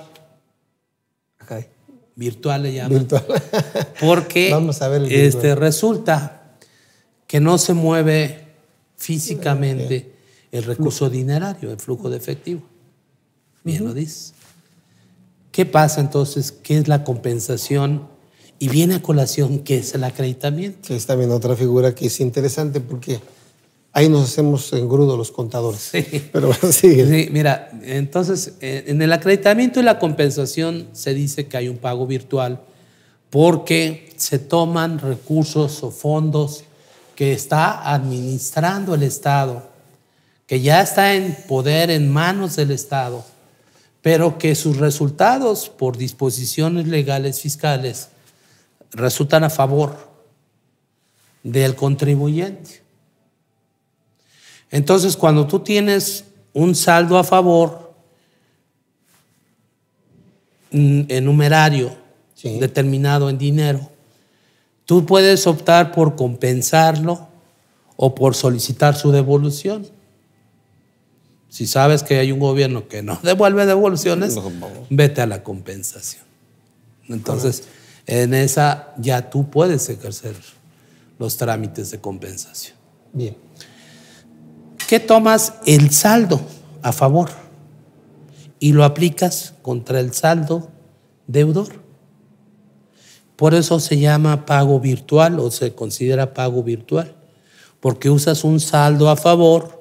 Okay. Virtual le llaman. Virtual. Porque Vamos a ver el virtual. resulta que no se mueve físicamente el recurso dinerario, el flujo de efectivo. Bien lo dices. ¿Qué pasa entonces? ¿Qué es la compensación? Y viene a colación, ¿qué es el acreditamiento? Que es también otra figura que es interesante porque ahí nos hacemos engrudo los contadores. Sí. Pero bueno, sigue. Sí, mira, entonces en el acreditamiento y la compensación se dice que hay un pago virtual porque se toman recursos o fondos que está administrando el Estado, que ya está en poder, en manos del Estado, pero que sus resultados por disposiciones legales fiscales resultan a favor del contribuyente. Entonces, cuando tú tienes un saldo a favor en numerario determinado en dinero, tú puedes optar por compensarlo o por solicitar su devolución. Si sabes que hay un gobierno que no devuelve devoluciones, vete a la compensación. Entonces, en esa ya tú puedes ejercer los trámites de compensación. Bien. ¿Qué tomas? El saldo a favor y lo aplicas contra el saldo deudor. Por eso se llama pago virtual o se considera pago virtual, porque usas un saldo a favor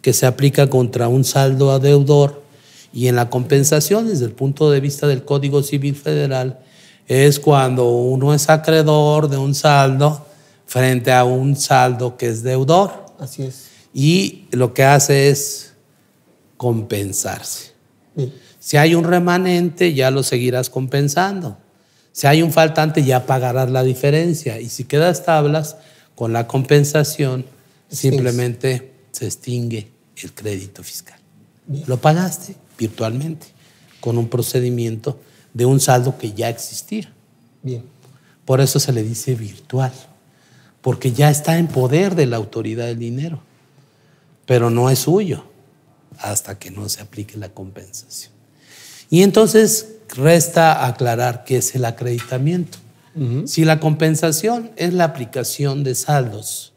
que se aplica contra un saldo a deudor, y en la compensación, desde el punto de vista del Código Civil Federal, es cuando uno es acreedor de un saldo frente a un saldo que es deudor. Así es. Y lo que hace es compensarse. Bien. Si hay un remanente, ya lo seguirás compensando. Si hay un faltante, ya pagarás la diferencia. Y si quedas tablas, con la compensación, simplemente se extingue el crédito fiscal. Bien. Lo pagaste virtualmente con un procedimiento de un saldo que ya existía. Bien. Por eso se le dice virtual, porque ya está en poder de la autoridad del dinero, pero no es suyo hasta que no se aplique la compensación. Y entonces resta aclarar qué es el acreditamiento. Si la compensación es la aplicación de saldos,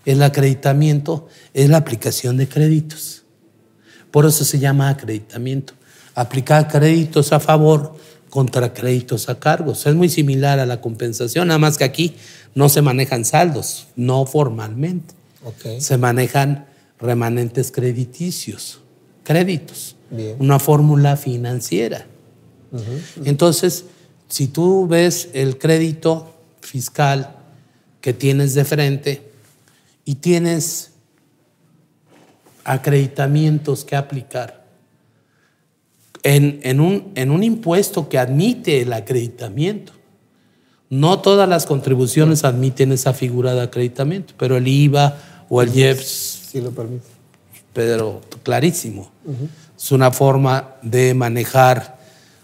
el acreditamiento es la aplicación de créditos. Por eso se llama acreditamiento. Aplicar créditos a favor contra créditos a cargos. Es muy similar a la compensación, nada más que aquí no se manejan saldos, no formalmente. Okay. Se manejan remanentes crediticios, créditos, Bien. una fórmula financiera. Entonces, si tú ves el crédito fiscal que tienes de frente y tienes acreditamientos que aplicar en un impuesto que admite el acreditamiento, no todas las contribuciones admiten esa figura de acreditamiento, pero el IVA o el IEPS sí lo permite. Pero clarísimo. Es una forma de manejar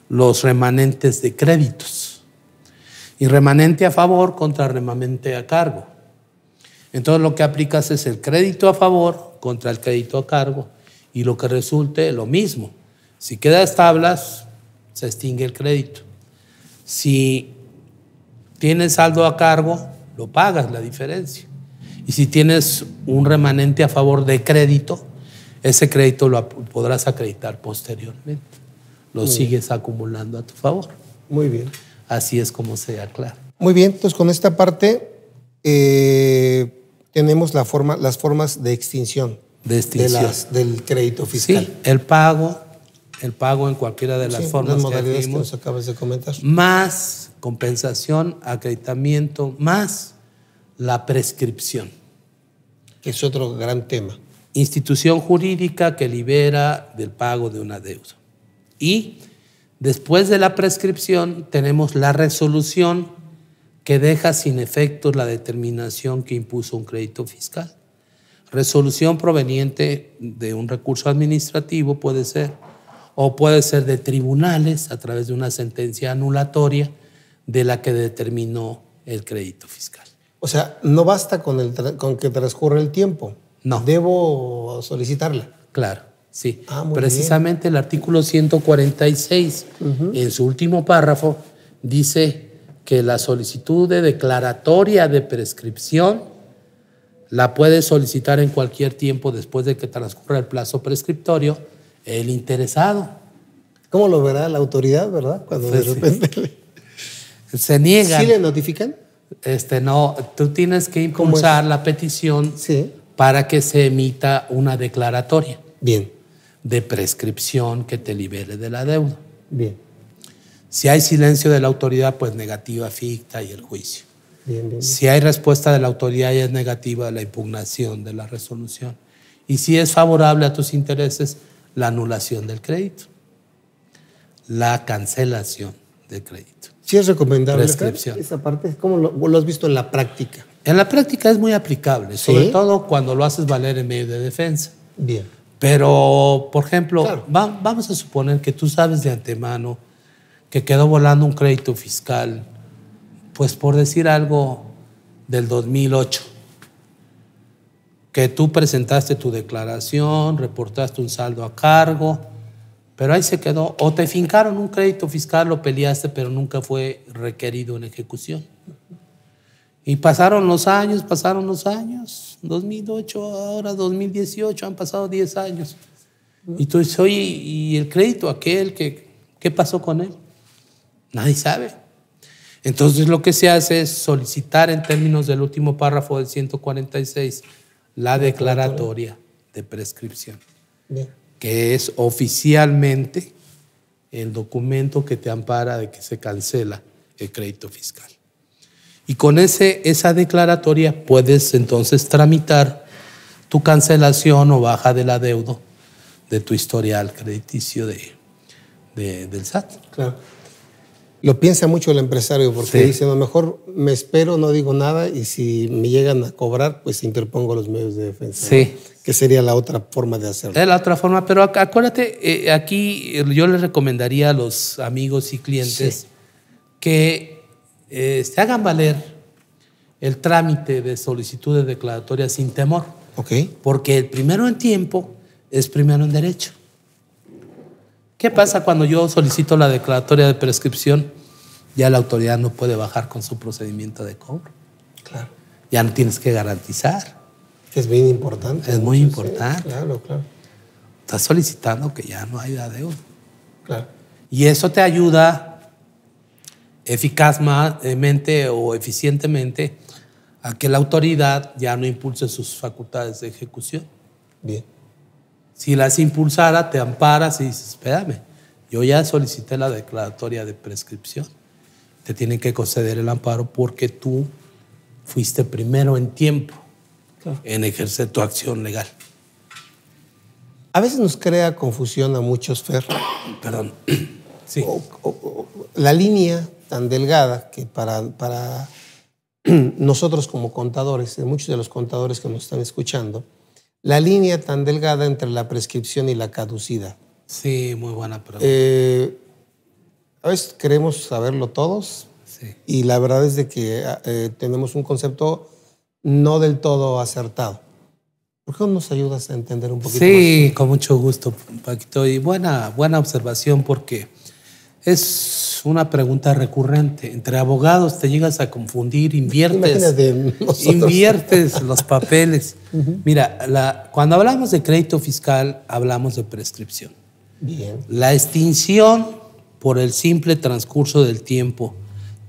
los remanentes de créditos. Y remanente a favor contra remanente a cargo. Entonces lo que aplicas es el crédito a favor contra el crédito a cargo, y lo que resulte lo mismo. Si quedas tablas, se extingue el crédito. Si tienes saldo a cargo, lo pagas la diferencia. Y si tienes un remanente a favor de crédito, ese crédito lo podrás acreditar posteriormente. lo sigues acumulando a tu favor. Muy bien. Así es como se aclara. Muy bien, entonces con esta parte tenemos las formas de extinción. De extinción. Del crédito fiscal. Sí, el pago en cualquiera de las formas las modalidades que que vimos, nos acabas de comentar. más compensación, acreditamiento, más la prescripción. Que es otro gran tema. Institución jurídica que libera del pago de una deuda. Y después de la prescripción tenemos la resolución que deja sin efectos la determinación que impuso un crédito fiscal. Resolución proveniente de un recurso administrativo puede ser, o puede ser de tribunales a través de una sentencia anulatoria de la que determinó el crédito fiscal. O sea, no basta con que transcurra el tiempo. No. Debo solicitarla. Claro, sí. Muy Precisamente bien. El artículo 146, en su último párrafo, dice que la solicitud de declaratoria de prescripción la puede solicitar en cualquier tiempo después de que transcurra el plazo prescriptorio el interesado. ¿Cómo lo verá la autoridad, verdad? Cuando de repente se niegan. ¿Sí le notifican? No, tú tienes que impulsar la petición para que se emita una declaratoria. Bien. De prescripción que te libere de la deuda. Bien. Si hay silencio de la autoridad, pues negativa, ficta y el juicio. Bien. Si hay respuesta de la autoridad y es negativa, la impugnación de la resolución. Y si es favorable a tus intereses, la anulación del crédito, la cancelación del crédito. ¿Sí es recomendable prescripción? Esa parte? ¿Cómo lo has visto en la práctica? En la práctica es muy aplicable, sobre todo cuando lo haces valer en medio de defensa. Bien. Pero, por ejemplo, vamos a suponer que tú sabes de antemano que quedó volando un crédito fiscal, pues por decir algo, del 2008, que tú presentaste tu declaración, reportaste un saldo a cargo, pero ahí se quedó, o te fincaron un crédito fiscal, lo peleaste, pero nunca fue requerido en ejecución. Y pasaron los años, 2008, ahora 2018, han pasado 10 años. Y tú dices, oye, ¿y el crédito aquel? ¿Qué pasó con él? Nadie sabe. Entonces lo que se hace es solicitar en términos del último párrafo del 146 la declaratoria de prescripción, que es oficialmente el documento que te ampara de que se cancela el crédito fiscal. Y con esa declaratoria puedes entonces tramitar tu cancelación o baja del adeudo de tu historial crediticio del SAT. Claro. Lo piensa mucho el empresario porque dice, a lo mejor me espero, no digo nada y si me llegan a cobrar, pues interpongo los medios de defensa. Sí. ¿No? Que sería la otra forma de hacerlo. Es la otra forma, pero acuérdate, aquí yo les recomendaría a los amigos y clientes que se hagan valer el trámite de solicitud de declaratoria sin temor. Porque el primero en tiempo es primero en derecho. ¿Qué pasa cuando yo solicito la declaratoria de prescripción? Ya la autoridad no puede bajar con su procedimiento de cobro. Claro. Ya no tienes que garantizar. Es bien importante. Es muy importante. Sí, claro. Estás solicitando que ya no haya adeudo. Claro. Y eso te ayuda eficazmente o eficientemente a que la autoridad ya no impulse sus facultades de ejecución. Bien. Si las impulsara, te amparas y dices, espérame, yo ya solicité la declaratoria de prescripción. Te tienen que conceder el amparo porque tú fuiste primero en tiempo en ejercer tu acción legal. A veces nos crea confusión a muchos, Fer. Perdón. Sí. La línea tan delgada que para nosotros como contadores, muchos de los contadores que nos están escuchando, la línea tan delgada entre la prescripción y la caducidad. Sí, muy buena pregunta. A veces queremos saberlo todos y la verdad es de que tenemos un concepto no del todo acertado. ¿Por qué no nos ayudas a entender un poquito más? Sí, con mucho gusto, Paquito. Y buena observación porque es una pregunta recurrente. Entre abogados te llegas a confundir, inviertes los papeles. Mira, cuando hablamos de crédito fiscal, hablamos de prescripción. Bien. La extinción por el simple transcurso del tiempo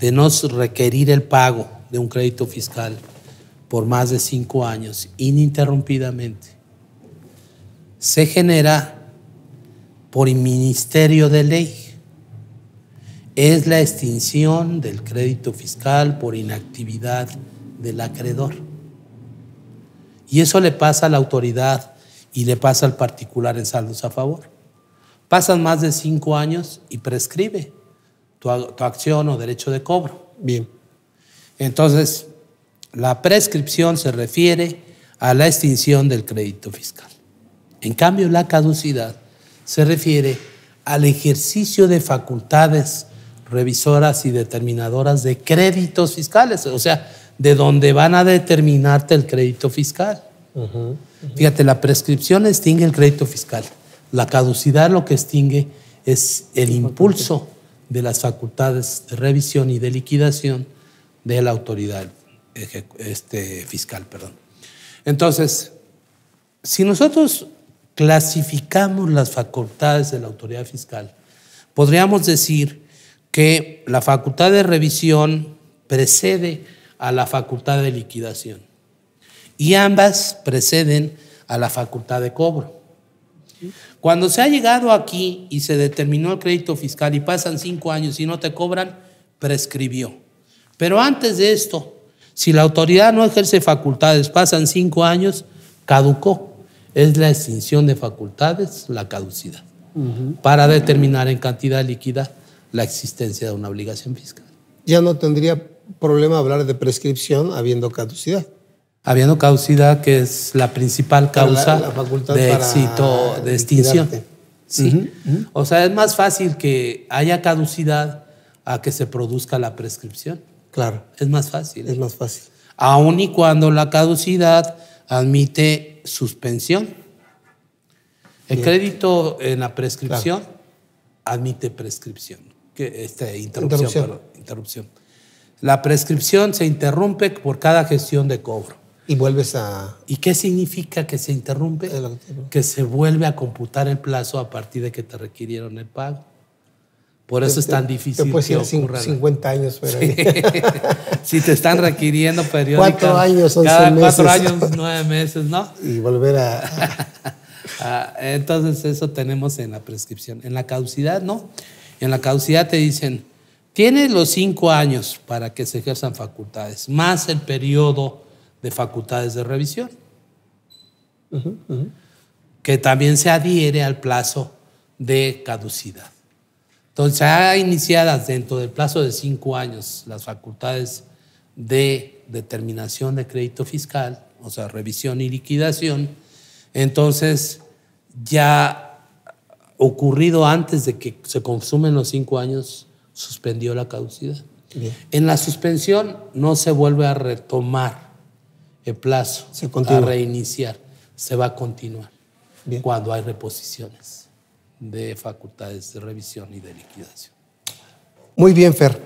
de no requerir el pago de un crédito fiscal por más de 5 años ininterrumpidamente se genera por el Ministerio de Ley. Es la extinción del crédito fiscal por inactividad del acreedor. Y eso le pasa a la autoridad y le pasa al particular en saldos a favor. Pasan más de 5 años y prescribe tu acción o derecho de cobro. Bien. Entonces, la prescripción se refiere a la extinción del crédito fiscal. En cambio, la caducidad se refiere al ejercicio de facultades revisoras y determinadoras de créditos fiscales, o sea, de donde van a determinarte el crédito fiscal. Fíjate, la prescripción extingue el crédito fiscal. La caducidad lo que extingue es el impulso de las facultades de revisión y de liquidación de la autoridad fiscal. Entonces, si nosotros clasificamos las facultades de la autoridad fiscal, podríamos decir que la facultad de revisión precede a la facultad de liquidación y ambas preceden a la facultad de cobro. Cuando se ha llegado aquí y se determinó el crédito fiscal y pasan 5 años y no te cobran, prescribió. Pero antes de esto, si la autoridad no ejerce facultades, pasan 5 años, caducó. Es la extinción de facultades, la caducidad, para determinar en cantidad líquida la existencia de una obligación fiscal. Ya no tendría problema hablar de prescripción habiendo caducidad. Habiendo caducidad, que es la principal causa de éxito de extinción. Sí. O sea, es más fácil que haya caducidad a que se produzca la prescripción. Claro. Es más fácil. Es más fácil. Aun y cuando la caducidad admite suspensión. El crédito en la prescripción admite prescripción. Interrupción. La prescripción se interrumpe por cada gestión de cobro. Y vuelves a... ¿Y qué significa que se interrumpe? Que se vuelve a computar el plazo a partir de que te requirieron el pago. Por eso es tan difícil. Te puedes ir 50 años. Pero sí. Si te están requiriendo periódicamente. 4 años, 11 cada meses. 4 años, 9 meses, ¿no? Y volver a... Entonces eso tenemos en la prescripción. En la caducidad, no. En la caducidad te dicen, tienes los 5 años para que se ejerzan facultades, más el periodo de facultades de revisión, que también se adhiere al plazo de caducidad. Entonces, ya iniciadas dentro del plazo de 5 años las facultades de determinación de crédito fiscal, o sea, revisión y liquidación, entonces ya ocurrido antes de que se consumen los 5 años, suspendió la caducidad. Bien. En la suspensión no se vuelve a retomar el plazo, a reiniciar, se va a continuar. Bien. Cuando hay reposiciones de facultades de revisión y de liquidación. Muy bien, Fer.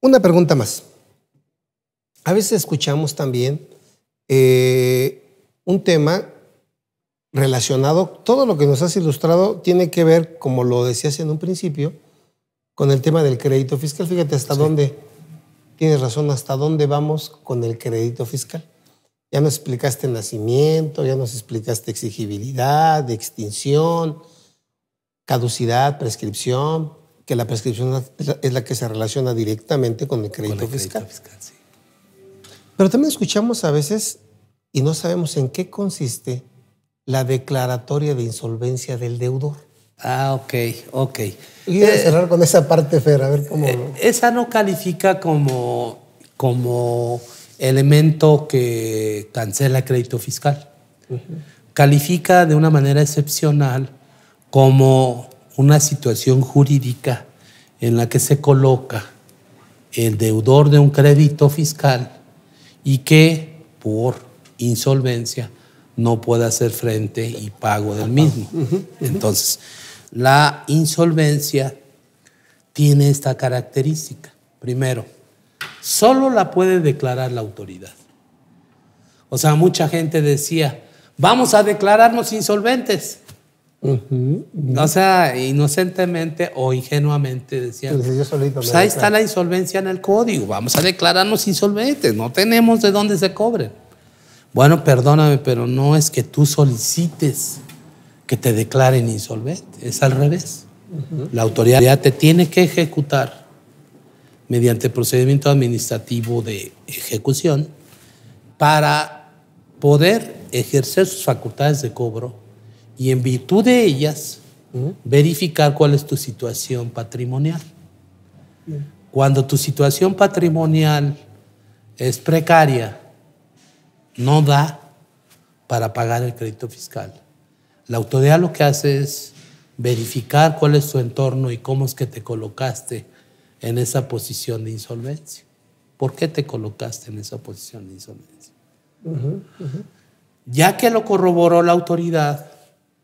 Una pregunta más. A veces escuchamos también un tema relacionado, todo lo que nos has ilustrado tiene que ver, como lo decías en un principio, con el tema del crédito fiscal. Fíjate hasta dónde, tienes razón, hasta dónde vamos con el crédito fiscal. Ya nos explicaste nacimiento, ya nos explicaste exigibilidad, extinción, caducidad, prescripción, que la prescripción es la que se relaciona directamente con el crédito fiscal. Sí. Pero también escuchamos a veces, y no sabemos en qué consiste, la declaratoria de insolvencia del deudor. Ok. Voy a cerrar con esa parte, Fer, a ver cómo... Esa no califica como elemento que cancela crédito fiscal. Califica de una manera excepcional como una situación jurídica en la que se coloca el deudor de un crédito fiscal y que por insolvencia no puede hacer frente y pago del mismo. Entonces, la insolvencia tiene esta característica. Primero, solo la puede declarar la autoridad. O sea, mucha gente decía, vamos a declararnos insolventes. O sea, inocentemente o ingenuamente decían, Yo solito pues me ahí declaro. está la insolvencia en el código, vamos a declararnos insolventes, no tenemos de dónde se cobren. Bueno, perdóname, pero no es que tú solicites que te declaren insolvente, es al revés. La autoridad te tiene que ejecutar mediante procedimiento administrativo de ejecución para poder ejercer sus facultades de cobro y en virtud de ellas verificar cuál es tu situación patrimonial. Cuando tu situación patrimonial es precaria, no da para pagar el crédito fiscal. La autoridad lo que hace es verificar cuál es tu entorno y cómo es que te colocaste en esa posición de insolvencia. ¿Por qué te colocaste en esa posición de insolvencia? Ya que lo corroboró la autoridad,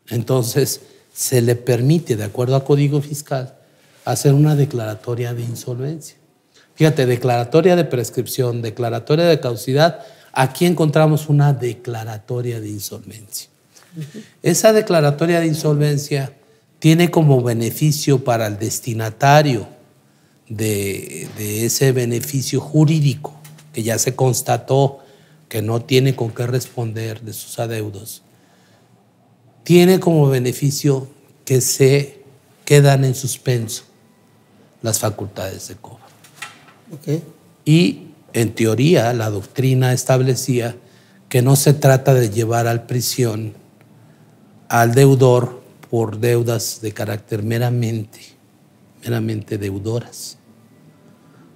entonces se le permite, de acuerdo a Código Fiscal, hacer una declaratoria de insolvencia. Fíjate, declaratoria de prescripción, declaratoria de caducidad, aquí encontramos una declaratoria de insolvencia. Esa declaratoria de insolvencia tiene como beneficio para el destinatario de ese beneficio jurídico, que ya se constató que no tiene con qué responder de sus adeudos, tiene como beneficio que se quedan en suspenso las facultades de cobro. Okay. Y en teoría la doctrina establecía que no se trata de llevar a prisión al deudor por deudas de carácter meramente deudoras.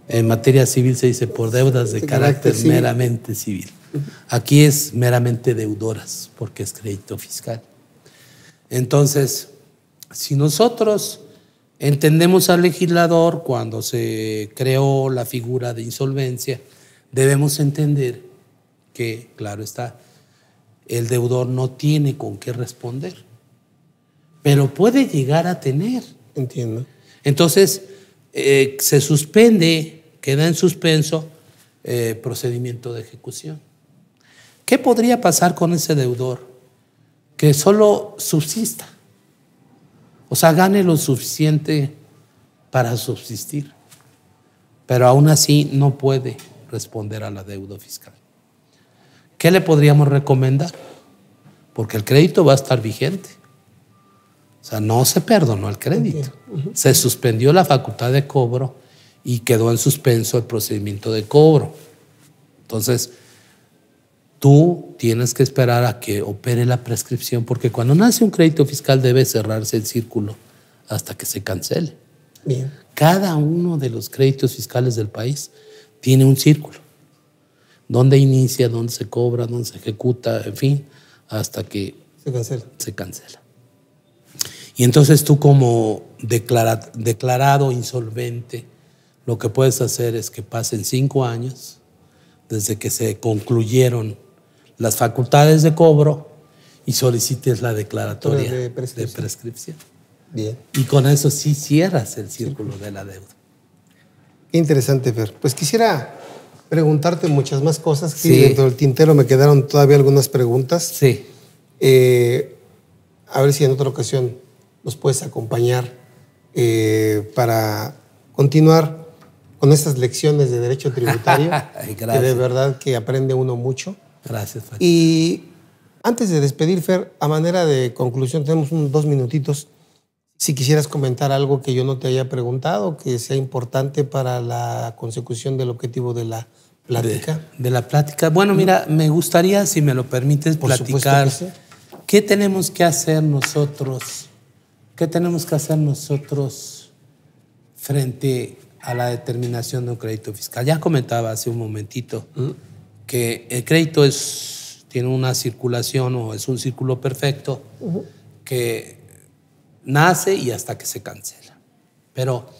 En materia civil se dice por deudas de carácter meramente civil. Aquí es meramente deudoras porque es crédito fiscal. Entonces, si nosotros entendemos al legislador cuando se creó la figura de insolvencia, debemos entender que, claro está, el deudor no tiene con qué responder, pero puede llegar a tener. Entiendo. Entonces, se suspende, queda en suspenso procedimiento de ejecución. ¿Qué podría pasar con ese deudor? Que solo subsista, o sea, gane lo suficiente para subsistir, pero aún así no puede responder a la deuda fiscal. ¿Qué le podríamos recomendar? Porque el crédito va a estar vigente. O sea, no se perdonó el crédito. Se suspendió la facultad de cobro y quedó en suspenso el procedimiento de cobro. Entonces, tú tienes que esperar a que opere la prescripción, porque cuando nace un crédito fiscal debe cerrarse el círculo hasta que se cancele. Bien. Cada uno de los créditos fiscales del país tiene un círculo. Dónde inicia, dónde se cobra, dónde se ejecuta, en fin, hasta que se cancela. Y entonces tú como declarado insolvente, lo que puedes hacer es que pasen 5 años desde que se concluyeron las facultades de cobro y solicites la declaratoria de prescripción. Bien. Y con eso sí cierras el círculo de la deuda. Qué interesante, Fer. Pues quisiera preguntarte muchas más cosas. Sí. Dentro del tintero me quedaron todavía algunas preguntas. Sí. A ver si en otra ocasión nos puedes acompañar para continuar con estas lecciones de derecho tributario. Que de verdad que aprende uno mucho. Gracias, Fachi. Y antes de despedir, Fer, a manera de conclusión, tenemos unos 2 minutitos. Si quisieras comentar algo que yo no te haya preguntado, que sea importante para la consecución del objetivo de la plática. De la plática. Bueno, mira, me gustaría, si me lo permites, platicar. Sí. ¿Qué tenemos que hacer nosotros? ¿Qué tenemos que hacer nosotros frente a la determinación de un crédito fiscal? Ya comentaba hace un momentito que el crédito tiene una circulación o es un círculo perfecto que nace y hasta que se cancela. Pero,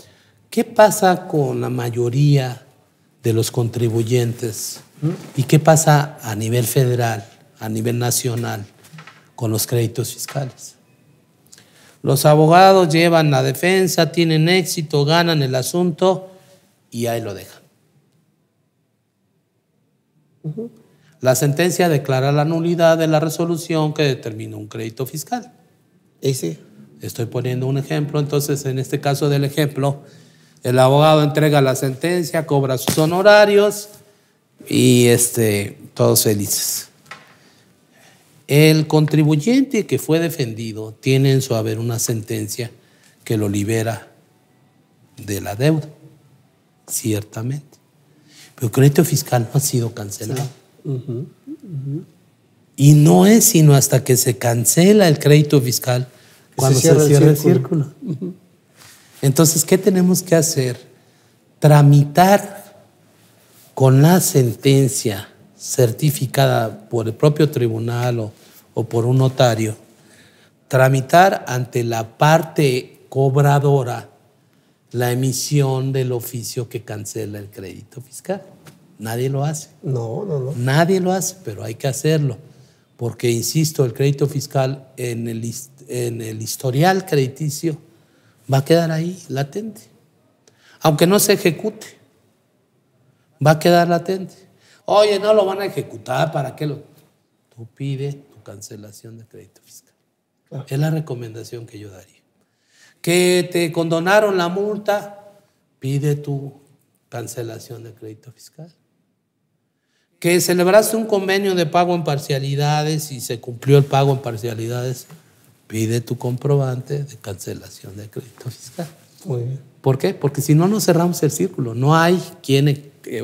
¿qué pasa con la mayoría de los contribuyentes? ¿Y qué pasa a nivel federal, a nivel nacional, con los créditos fiscales? Los abogados llevan la defensa, tienen éxito, ganan el asunto y ahí lo dejan. La sentencia declara la nulidad de la resolución que determina un crédito fiscal. Sí. Estoy poniendo un ejemplo. Entonces, en este caso del ejemplo, el abogado entrega la sentencia, cobra sus honorarios y todos felices. El contribuyente que fue defendido tiene en su haber una sentencia que lo libera de la deuda, ciertamente. Pero el crédito fiscal no ha sido cancelado. Sí. Y no es sino hasta que se cancela el crédito fiscal cuando se cierra el círculo. Entonces, ¿qué tenemos que hacer? Tramitar con la sentencia certificada por el propio tribunal o por un notario, tramitar ante la parte cobradora la emisión del oficio que cancela el crédito fiscal. Nadie lo hace. No. Nadie lo hace, pero hay que hacerlo. Porque, insisto, el crédito fiscal en el historial crediticio va a quedar ahí, latente. Aunque no se ejecute, va a quedar latente. Oye, no lo van a ejecutar, ¿para qué lo...? Tú pide tu cancelación de crédito fiscal. Es la recomendación que yo daría. Que te condonaron la multa, pide tu cancelación de crédito fiscal. Que celebraste un convenio de pago en parcialidades y se cumplió el pago en parcialidades, pide tu comprobante de cancelación de crédito fiscal. Muy bien. ¿Por qué? Porque si no, no cerramos el círculo. No hay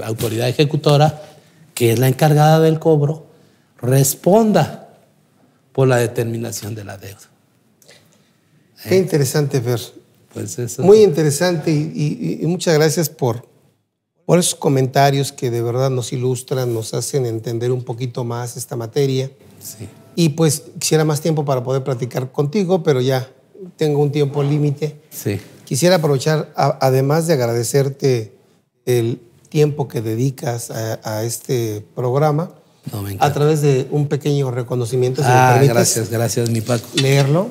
autoridad ejecutora, que es la encargada del cobro, responda por la determinación de la deuda. Qué interesante, Fer. Pues eso. Muy interesante y muchas gracias por esos comentarios que de verdad nos ilustran, nos hacen entender un poquito más esta materia. Sí. Y pues quisiera más tiempo para poder platicar contigo, pero ya tengo un tiempo límite. Sí. Quisiera aprovechar, además de agradecerte el tiempo que dedicas a este programa, a través de un pequeño reconocimiento, si me permites. Gracias, mi Paco. Leerlo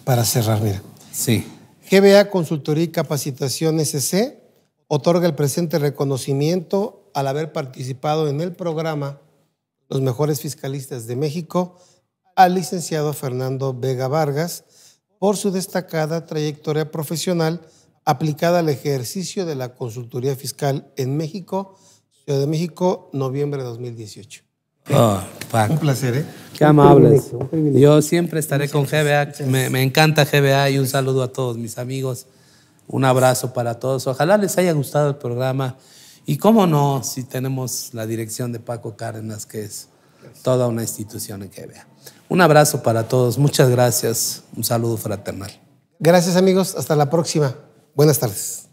para cerrar, mira. Sí. GBA Consultoría y Capacitación SC otorga el presente reconocimiento al haber participado en el programa Los Mejores Fiscalistas de México al licenciado Fernando Vega Vargas por su destacada trayectoria profesional aplicada al ejercicio de la consultoría fiscal en México, Ciudad de México, noviembre de 2018. Oh, Paco. Un placer, ¿eh? Qué amables. Yo siempre estaré con GBA. Me encanta GBA y un saludo a todos mis amigos. Un abrazo para todos. Ojalá les haya gustado el programa. Y cómo no, si tenemos la dirección de Paco Cárdenas, que es toda una institución en GBA. Un abrazo para todos. Muchas gracias. Un saludo fraternal. Gracias, amigos. Hasta la próxima. Buenas tardes.